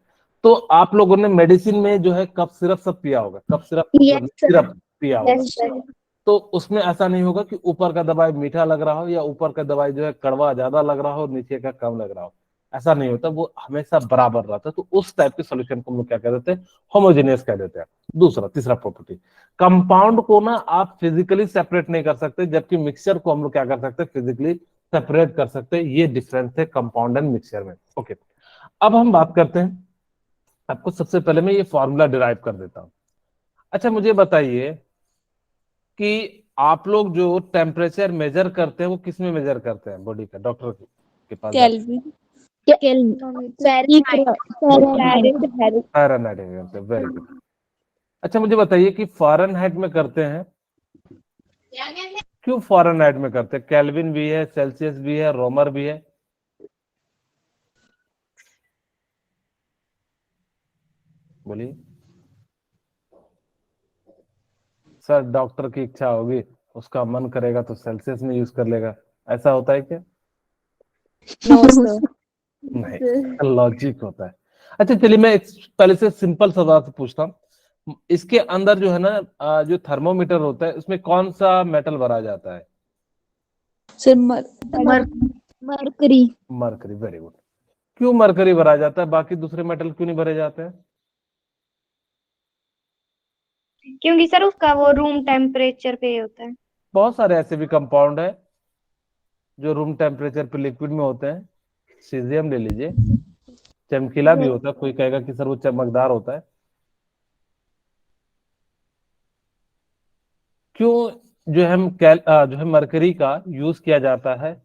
तो आप लोगों ने मेडिसिन में जो है कफ सिरप सब पिया होगा, cough syrup yes sir syrup पिया होगा। यस सर तो उसमें ऐसा नहीं होगा कि ऊपर का दवाई मीठा लग रहा हो या ऊपर का दवाई जो है कड़वा ज्यादा लग रहा हो, नीचे का कम लग रहा हो, ऐसा नहीं होता, वो हमेशा बराबर रहता है। तो उस टाइप के सॉल्यूशन को हम लोग क्या कह देते हैं, होमोजेनियस कह देते हैं। दूसरा तीसरा प्रॉपर्टी, कंपाउंड को ना आप फिजिकली सेपरेट नहीं कर सकते, जबकि मिक्सचर को हम लोग क्या कर सकते हैं, फिजिकली सेपरेट कर सकते हैं। ये डिफरेंस है कंपाउंड एंड मिक्सचर में। ओके, अब हम बात करते हैं, आपको सबसे पहले मैं ये फॉर्मूला डिराइव कर देता हूं। अच्छा मुझे बताइए कि आप लोग जो टेम्परेचर मेजर करते हैं वो किस में मेजर करते हैं, बॉडी का, डॉक्टर के पास जाते केल्विन फ़ारेनहाइट फ़ारेनहाइट में करते हैं। Very good. अच्छा मुझे बताइए कि फ़ारेनहाइट में करते हैं, क्यों फ़ारेनहाइट में करते हैं, केल्विन भी है, सेल्सियस भी है, रोमर भी है, बोलिए। सर डॉक्टर की इच्छा होगी, उसका मन करेगा तो सेल्सियस में यूज कर लेगा, ऐसा होता है क्या? नो सर नहीं, लॉजिक होता है। अच्छा चलिए मैं पहले से सिंपल सवाल से पूछता हूँ, इसके अंदर जो है ना, जो थर्मोमीटर होता है उसमें कौन सा मेटल भरा जाता है? Sir mercury mercury. Very good. क्यों मरकरी भरा जाता है, बाकी दूसरे मेटल क्यों नहीं भरे जाते हैं? क्योंकि सर उसका वो रूम टेम्परेचर पे होता है। बहुत सारे ऐसे भी कंपाउंड है जो रूम टेम्परेचर पे लिक्विड में होते हैं। सीजियम ले लीजिए, चमकीला भी होता है, कोई कहेगा कि सर वो चमकदार होता है। क्यों जो है जो है मरकरी का यूज किया जाता है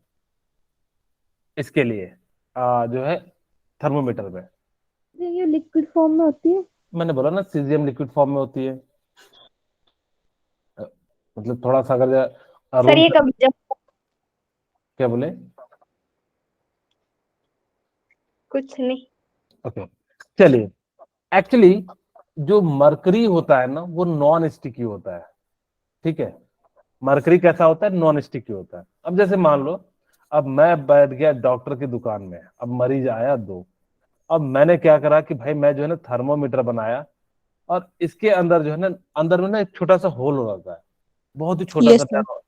इसके लिए, जो है थर्मोमीटर में? ये लिक्विड फॉर्म में होती है। मैंने बोला ना सीजियम लिक्विड फॉर्म में होती है। मतलब थोड़ा सा अगर सर रूम, ये कब जब क्या बोले? कुछ नहीं। ओके चलिए, एक्चुअली जो मरकरी होता है ना वो नॉन स्टिकी होता है, ठीक है। मरकरी कैसा होता है, नॉन स्टिकी होता है। अब जैसे मान लो, अब मैं बैठ गया डॉक्टर की दुकान में, अब मरीज आया दो, अब मैंने क्या करा कि भाई मैं जो है ना थर्मोमीटर बनाया, और इसके अंदर जो है ना, अंदर में ना एक छोटा सा होल रहता है, बहुत ही छोटा यस सा सर पैर।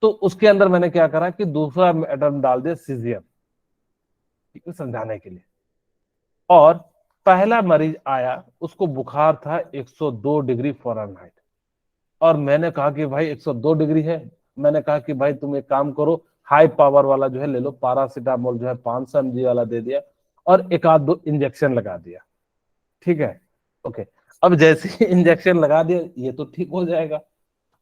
तो उसके अंदर मैंने क्या करा कि दूसरा एटम डाल दिया सीजियम, ठीक है, समझाने के लिए। और पहला मरीज आया, उसको बुखार था 102 डिग्री फ़ारेनहाइट, और मैंने कहा कि भाई 102 डिग्री है, मैंने कहा कि भाई तुम एक काम करो, हाई पावर वाला जो है ले लो, पैरासीटामोल जो है 500 mg वाला दे दिया, और एक आध दो इंजेक्शन लगा दिया, ठीक है। ओके, अब जैसे ही इंजेक्शन लगा दिया ये तो ठीक हो जाएगा।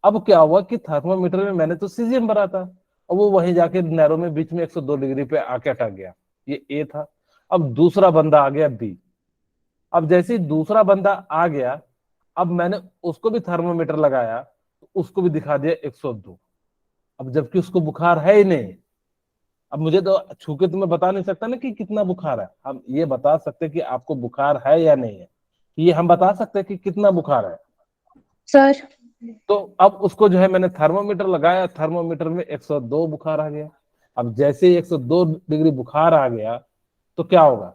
अब क्या हुआ कि थर्मोमीटर में मैंने तो सीजियम भरा था, और वो वहीं जाके नैरो में बीच में 102 डिग्री पे आके अटक गया, ये ए था। अब दूसरा बंदा आ गया बी, अब जैसे ही दूसरा बंदा आ गया, अब मैंने उसको भी थर्मोमीटर लगाया, तो उसको भी दिखा दिया 102। अब जबकि उसको बुखार है ही नहीं। अब मुझे तो छू के तुम्हें बता नहीं सकता ना कि कितना बुखार है, हम ये बता सकते कि आपको बुखार है या नहीं है, ये हम बता सकते हैं कि कितना बुखार है। सर तो अब उसको जो है मैंने थर्मोमीटर लगाया, थर्मोमीटर में 102 बुखार आ गया। अब जैसे ही 102 डिग्री बुखार आ गया, तो क्या होगा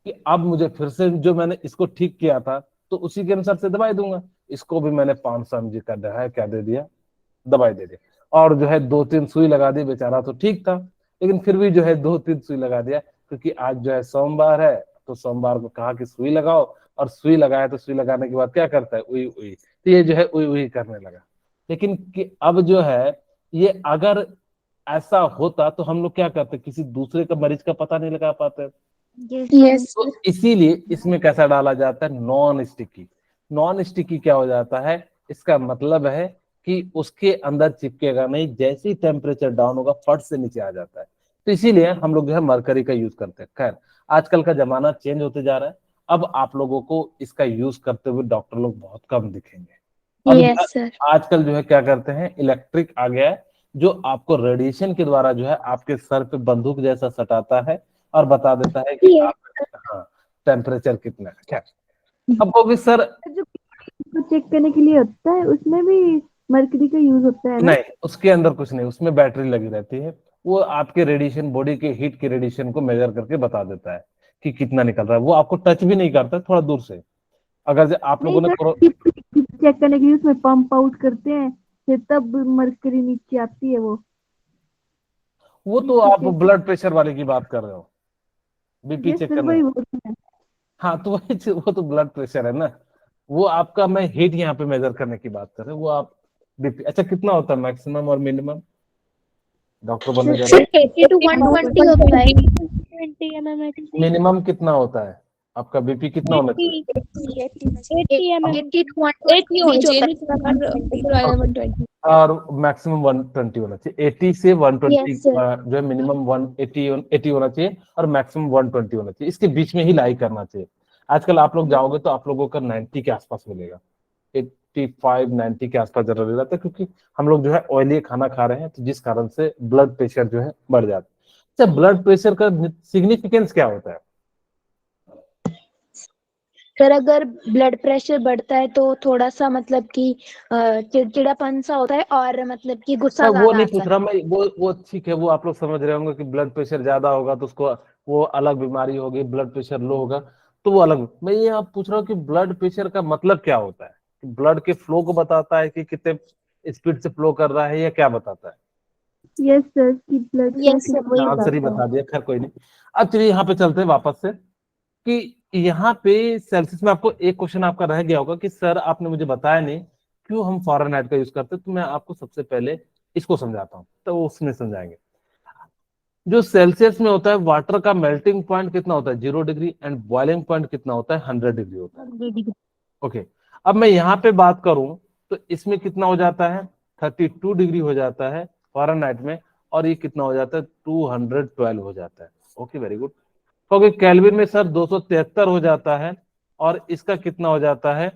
कि अब मुझे फिर से जो मैंने इसको ठीक किया था तो उसी के अनुसार से दवाई दूंगा। इसको भी मैंने 500 mg का है क्या दे दिया, दवाई दे दी, और जो है 2-3 सुई लगा दी, बेचारा तो ठीक था, लेकिन फिर भी जो है 2-3 सुई लगा दिया, क्योंकि आज जो है सोमवार है, तो सोमवार को कहा कि सुई लगाओ, और सुई लगाया तो सुई लगाने के बाद क्या करता है, उई उई, तो ये जो है उई उई करने लगा। लेकिन अब जो है ये अगर ऐसा होता तो हम लोग क्या करते, किसी दूसरे का मरीज का पता नहीं लगा पाते। यस तो इसीलिए इसमें कैसा डाला जाता है, नॉन स्टिकी। नॉन स्टिकी क्या हो जाता है, इसका मतलब है कि उसके अंदर चिपकेगा नहीं, जैसे ही टेम्परेचर डाउन होगा फट से नीचे आ जाता है। तो इसीलिए हम लोग जो है मरकरी का यूज करते हैं। खैर आजकल का जमाना चेंज होते जा रहा है, अब आप लोगों को इसका यूज करते हुए डॉक्टर लोग बहुत कम दिखेंगे। अब यस सर आजकल जो है क्या करते हैं, इलेक्ट्रिक आ गया है, जो आपको रेडिएशन के द्वारा जो है आपके सर पे बंदूक जैसा सटाता है और बता देता है कि Yes. आप, हाँ, टेम्परेचर कितना है। क्या अब वो भी सर, जो को चेक करने के लिए होता है उसमें भी मरकरी का यूज होता है ना? नहीं उसके अंदर कुछ नहीं, उसमें बैटरी लगी रहती है, वो आपके रेडिएशन, बॉडी के हीट के रेडिएशन को मेजर करके बता देता है कि कितना निकल रहा है। वो आपको टच भी नहीं करता, थोड़ा दूर से। अगर आप नहीं लोगों ने सर, चेक करने के लिए उसमें पंप आउट करते हैं, फिर तब मरकरी नीचे आती है वो तो आप ब्लड प्रेशर वाले की बात कर रहे हो, बीपी यस चेक सर, करने। वही होता है। हाँ तो वो तो ब्लड प्रेशर है ना, वो आपका, मैं हीट यहाँ पे मेजर करने की बात कर रहे हैं, वो आप बीपी। अच्छा कितना होता है मैक्सिमम और मिनिमम, डॉक्टर बनने जा सर रहे 80 to 120 होता है 20 mm मिनिमम कितना होता है आपका बीपी, कितना होना चाहिए? 80 to 120 होना चाहिए और मैक्सिमम 120 होना चाहिए। 80 से 120 Yes, sir. जो है मिनिमम 180 होना चाहिए और मैक्सिमम 120 होना चाहिए, इसके बीच में ही लाई करना चाहिए। आजकल आप लोग जाओगे तो आप लोगों का 90 के आसपास मिलेगा, 85 90 के आसपास जरूर रहता है, क्योंकि हम लोग जो है ऑयली खाना खा रहे हैं, तो जिस कारण से ब्लड प्रेशर जो है बढ़ जाता है। अच्छा ब्लड प्रेशर का सिग्निफिकेंस क्या होता है? सर अगर ब्लड प्रेशर बढ़ता है तो थोड़ा सा मतलब कि चिड़चिड़ापन सा होता है और मतलब कि गुस्सा मैं वो ज्यादा नहीं आता पूछ है। रहा, मैं वो ठीक है, वो आप लोग समझ रहे होंगे कि ब्लड प्रेशर ज्यादा होगा तो उसको वो अलग बीमारी होगी, ब्लड प्रेशर लो होगा तो वो अलग। मैं ये आप पूछ रहा हूँ कि ब्लड प्रेशर का मतलब क्या होता है, कि ब्लड के फ्लो को बताता है कि कितने स्पीड से फ्लो कर रहा है, या क्या बताता है? यस सर, की ब्लड यस सर वही आंसर ही बताता बता है। दिया, खैर कोई नहीं। अब चलिए यहाँ पे चलते हैं वापस से, कि यहाँ पे सेल्सियस में आपको एक क्वेश्चन आपका रह गया होगा कि सर आपने मुझे बताया नहीं क्यों हम फ़ारेनहाइट का यूज करते हैं। तो मैं आपको सबसे पहले इसको समझाता हूँ, तो उसमें समझाएंगे। जो सेल्सियस में होता है, वाटर का मेल्टिंग पॉइंट कितना होता है, 0 डिग्री, एंड बॉइलिंग पॉइंट कितना होता है, 100 डिग्री होता है। ओके, अब मैं यहाँ पे बात करूं तो इसमें कितना हो जाता है, 32 डिग्री हो जाता है फ़ारेनहाइट में, और ये कितना हो जाता है, 212 हो जाता है। Okay very good. क्योंकि केल्विन में सर 273 हो जाता है, और इसका कितना हो जाता है,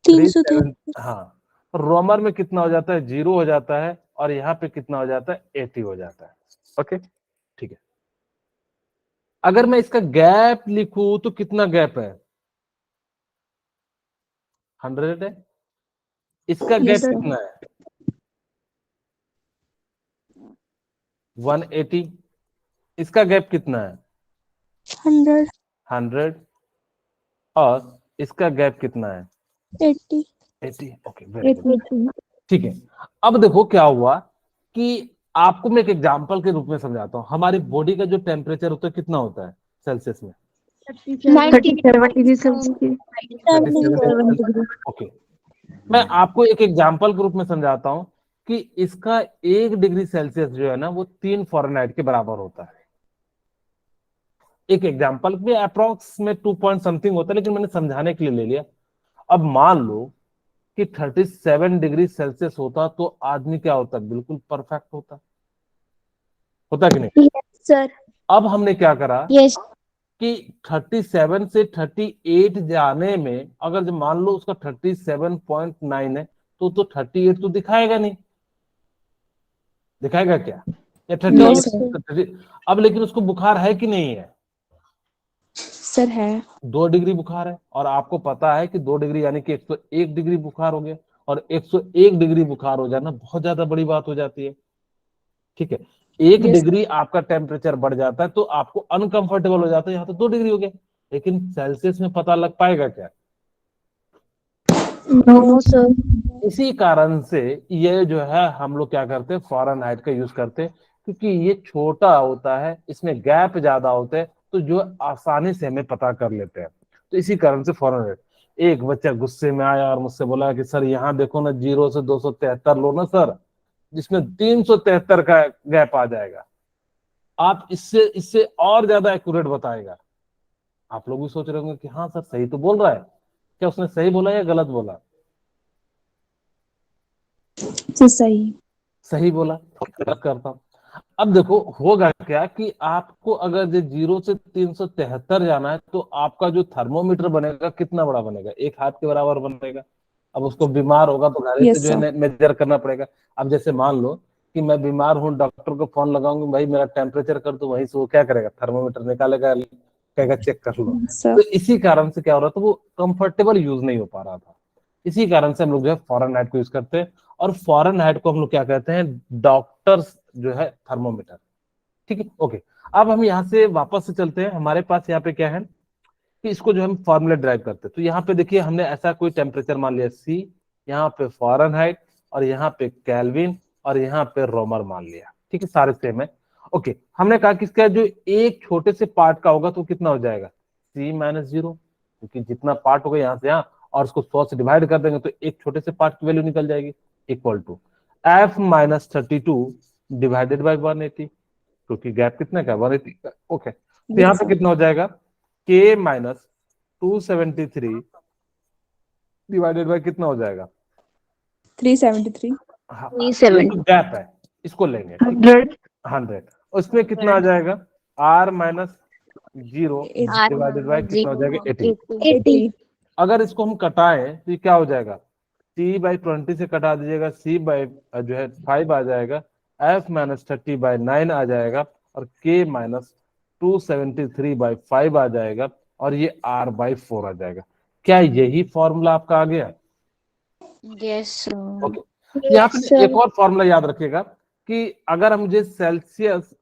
37। हाँ, रोमर में कितना हो जाता है, 0 हो जाता है, और यहाँ पे कितना हो जाता है, 80 हो जाता है। ओके ठीक है। अगर मैं इसका गैप लिखूं तो कितना गैप है, 100 है। इसका गैप Yes, sir. कितना है, 180। इसका गैप कितना है, 100 100। और इसका गैप कितना है, 80 80। ओके वेरी गुड, ठीक है। अब देखो क्या हुआ कि आपको मैं एक एग्जांपल के रूप में समझाता हूँ। हमारी बॉडी का जो टेम्परेचर होता है कितना होता है सेल्सियस में, 37 डिग्री सेल्सियस। 37 डिग्री। ओके, मैं आपको एक एग्जांपल के रूप में समझाता हूँ कि इसका 1 डिग्री सेल्सियस जो है ना, वो 3 फ़ारेनहाइट के बराबर होता है। एक एग्जांपल में अप्रोक्स में 2 पॉइंट समथिंग होता है, लेकिन मैंने समझाने के लिए ले लिया। अब मान लो कि 37 डिग्री सेल्सियस होता तो आदमी क्या होता, बिल्कुल परफेक्ट होता, होता कि नहीं? Yes, sir. अब हमने क्या करा Yes. कि 37 से 38 जाने में, अगर जो मान लो उसका 37.9 है, तो 38 तो दिखाएगा नहीं, दिखाएगा क्या, या No, 38? अब लेकिन उसको बुखार है कि नहीं है, सर है 2 डिग्री बुखार है, और आपको पता है कि 2 डिग्री यानी कि 101 डिग्री बुखार हो गया, और 101 डिग्री बुखार हो जाना बहुत ज्यादा बड़ी बात हो जाती है। ठीक है, 1 Yes. डिग्री आपका टेम्परेचर बढ़ जाता है तो आपको अनकंफर्टेबल हो जाता है, यहाँ तो 2 डिग्री हो गया, लेकिन सेल्सियस में पता लग पाएगा क्या? No, sir. इसी कारण से ये जो है हम लोग क्या करते हैं, फ़ारेनहाइट का यूज करते हैं, क्योंकि ये छोटा होता है, इसमें गैप ज्यादा होते हैं, तो जो आसानी से हमें पता कर लेते हैं। तो इसी कारण से फॉरेन। एक बच्चा गुस्से में आया और मुझसे बोला कि सर यहाँ देखो ना 0 से 273 लो ना सर, जिसमें 373 का गैप आ जाएगा। आप इससे इससे और ज्यादा एक्यूरेट बताएगा। आप लोग भी सोच रहे होंगे कि हाँ सर सही तो बोल रहा है, क्या उसने सही बोला या गलत बोला? सही। सही बोला, गलत करता हूं। अब देखो होगा क्या कि आपको अगर ये 0 से 373 जाना है तो आपका जो थर्मोमीटर बनेगा कितना बड़ा बनेगा? एक हाथ के बराबर बनेगा। अब उसको बीमार होगा तो घर से यस जो है सर। मेजर करना पड़ेगा। अब जैसे मान लो कि मैं बीमार हूँ, डॉक्टर को फोन लगाऊंगी, भाई मेरा टेम्परेचर कर, तो वहीं से वो क्या करेगा? थर्मोमीटर निकालेगा, कहेगा चेक कर लो। सर तो इसी कारण से क्या हो रहा था, वो कंफर्टेबल यूज नहीं हो पा रहा था। इसी कारण से हम लोग जो है फॉरेन हाइट को यूज करते हैं, और फॉरेन हाइट को हम लोग क्या कहते हैं? डॉक्टर्स जो है थर्मोमीटर। ठीक है, ओके। अब हम यहाँ से वापस से चलते हैं, हमारे पास यहाँ पे क्या है कि इसको जो हम फॉर्मूला ड्राइव करते हैं। तो यहाँ पे देखिए हमने ऐसा कोई टेम्परेचर मान लिया सी, यहाँ पे फॉरेनहाइट, और यहाँ पे केल्विन, और यहाँ पे रोमर मान लिया। ठीक है, सारे सेम है। ओके, हमने कहा कि इसका जो एक छोटे से पार्ट का होगा तो कितना हो जाएगा? सी माइनस 0, क्योंकि जितना पार्ट होगा यहाँ से यहाँ, और उसको 100 से डिवाइड कर देंगे तो एक छोटे से पार्ट की वैल्यू निकल जाएगी, equal to F minus 32 divided by 180, क्योंकि गैप कितने का? 180 का। ओके, तो यहाँ पे कितना हो जाएगा? के माइनस 273 डिवाइडेड बाय कितना हो जाएगा? 373। हाँ, 370 ये तो गैप है, इसको लेंगे। 100 100, उसमें कितना आ जाएगा? r minus 0 R divided by कितना हो जाएगा? 80। 80। अगर इसको हम कटाएं तो ये क्या हो जाएगा? c बाई 20 से कटा दीजिएगा, c बाई जो है 5 आ जाएगा, f माइनस 30 बाई 9 आ जाएगा, और k माइनस 273 बाई 5 आ जाएगा, और ये r बाई 4 आ जाएगा। क्या यही फॉर्मूला आपका आ गया? यस ओके, यहाँ पे एक और फॉर्मूला याद रखिएगा कि अगर मुझे सेल्सियस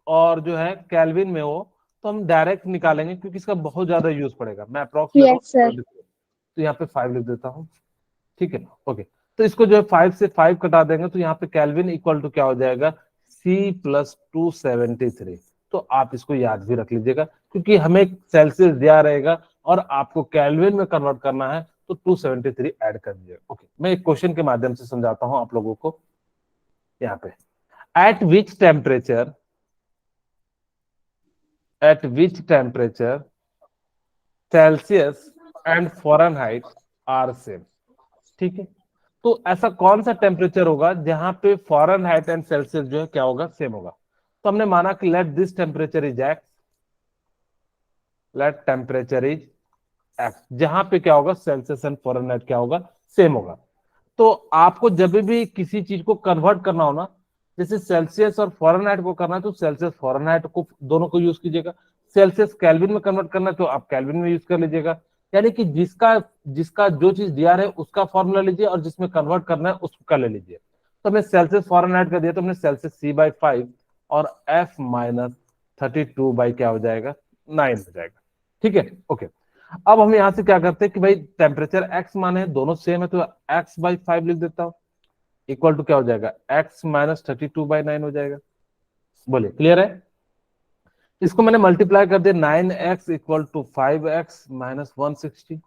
और जो है केल्विन में हो तो हम डायरेक्ट निकालेंगे, क्योंकि इसका बहुत ज्यादा यूज पड़ेगा। मैं अप्रॉक्स ले रहा Yes, sir. हूँ, तो यहाँ पे 5 लिख देता हूँ। ठीक है, ओके। तो इसको जो है 5 से 5 कटा देंगे तो यहाँ पे केल्विन इक्वल टू क्या हो जाएगा? C plus 273। तो आप इसको याद भी रख लीजिएगा, क्योंकि हमें सेल्सियस दिया रहेगा और आपको केल्विन में कन्वर्ट करना है, तो 273 ऐड कर दीजिएगा। ओके, मैं एक क्वेश्चन के माध्यम से समझाता हूं आप लोगों को। यहाँ पे at which temperature Celsius and Fahrenheit are same. ठीक है, तो ऐसा कौन सा टेम्परेचर होगा जहां पे फॉरेनहाइट एंड सेल्सियस जो है क्या होगा? सेम होगा। तो हमने माना कि let this temperature is X, let temperature is X, जहां पे क्या होगा? सेल्सियस एंड फॉरेनहाइट क्या होगा? सेम होगा। तो आपको जब भी किसी चीज को कन्वर्ट करना हो ना, जैसे सेल्सियस और फॉरेनहाइट को करना है तो सेल्सियस फॉरेनहाइट को दोनों को यूज कीजिएगा। सेल्सियस केल्विन में कन्वर्ट करना है तो आप केल्विन में यूज कर लीजिएगा। यानी कि जिसका जिसका जो चीज दिया है उसका फॉर्मूला लीजिए, और जिसमें कन्वर्ट करना है उसका ले लीजिए। तो हमने सेल्सियस फॉरेनहाइट का दिया, तो हमने सेल्सियस C बाई 5 और F माइनस 32 बाई क्या हो जाएगा? 9 हो जाएगा। ठीक है, ओके। अब हम यहां से क्या करते हैं कि भाई टेम्परेचर x माने दोनों सेम है, तो x बाई 5 लिख देता हूं, इक्वल टू क्या हो जाएगा? x माइनस 32 बाई 9 हो जाएगा। बोलिए, क्लियर है? इसको मैंने मल्टीप्लाई कर दिया, 9x equal to 5x minus 160,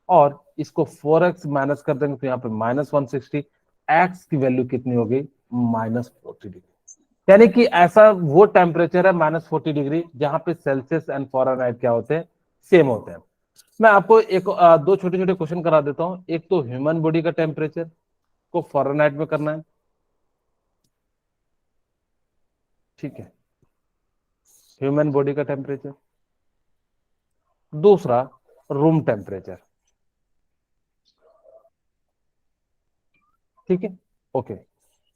और इसको 4x माइनस कर देंगे तो यहाँ पे माइनस 160, x की वैल्यू कितनी हो गई? Minus 40 degree. यानी कि ऐसा वो टेम्परेचर है माइनस 40 डिग्री जहां पे सेल्सियस एंड फॉरेनहाइट क्या होते हैं? सेम होते हैं। मैं आपको एक दो छोटे छोटे क्वेश्चन करा देता हूं। एक तो ह्यूमन बॉडी का टेम्परेचर को फॉरेनहाइट में करना है। ठीक है, ह्यूमन बॉडी का टेम्परेचर। दूसरा रूम टेम्परेचर। ठीक है, ओके।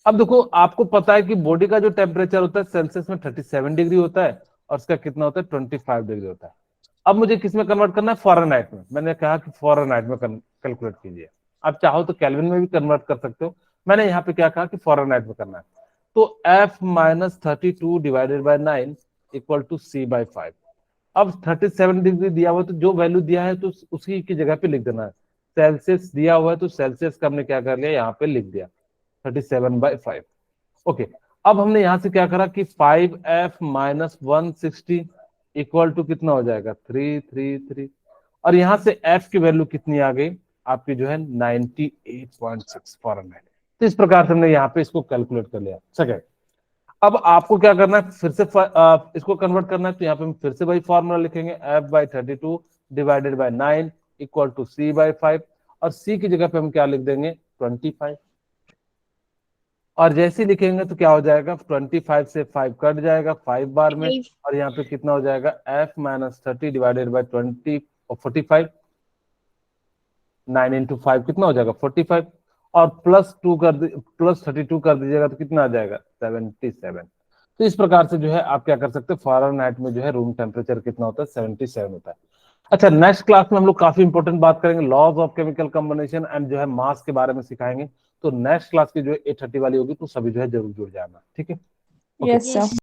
अब देखो आपको पता है कि बॉडी का जो टेम्परेचर होता है सेल्सियस में 37 डिग्री होता है, और उसका कितना होता है? 25 डिग्री होता है। अब मुझे किस में कन्वर्ट करना है? फॉरेनहाइट में। मैंने कहा कि फॉरेनहाइट में कैलकुलेट कीजिए। आप चाहो तो केल्विन में भी कन्वर्ट कर सकते हो, मैंने यहाँ पे क्या कहा कि फॉरेनहाइट में करना है। तो F minus 32 divided by 9 equal to C by 5। अब 37 डिग्री दिया हुआ तो जो वैल्यू दिया है तो उसी की जगह पे लिख देना है। सेल्सियस दिया हुआ है तो सेल्सियस का हमने क्या कर लिया? यहाँ पे लिख दिया 37 बाई 5। ओके, अब हमने यहां से क्या करा कि 5F माइनस 160 इक्वल टू कितना हो जाएगा? 333। और यहाँ से एफ की वैल्यू कितनी आ गई आपकी जो है 98.6 फ़ारेनहाइट। तो इस प्रकार से हमने यहाँ पे इसको कैलकुलेट कर लिया। सेकेंड, अब आपको क्या करना है, फिर से इसको कन्वर्ट करना है, तो यहाँ पे हम फिर से वही फॉर्मूला लिखेंगे, f/32 divided by 9 equal to c/5, और c की जगह पे हम क्या लिख देंगे 25, और जैसे ही लिखेंगे तो क्या हो जाएगा 25 से 5 कट जाएगा 5 बार में, और यहाँ पे कितना हो जाएगा f-30 डिवाइडेड बाय 20 और 45, 9 into 5 कितना हो जाएगा 45, और प्लस 32 कर दीजिएगा तो कितना आ जाएगा 77। तो इस प्रकार से जो है आप क्या कर सकते हैं, फ़ारेनहाइट में जो है रूम टेम्परेचर कितना होता है 77 होता है। अच्छा, नेक्स्ट क्लास में हम लोग काफी इंपॉर्टेंट बात करेंगे, laws of chemical combination and जो है मास के बारे में सिखाएंगे। तो नेक्स्ट क्लास की जो 8:30 वाली होगी तो सभी जो है जरूर जुड़ जाना, ठीक है। Yes sir.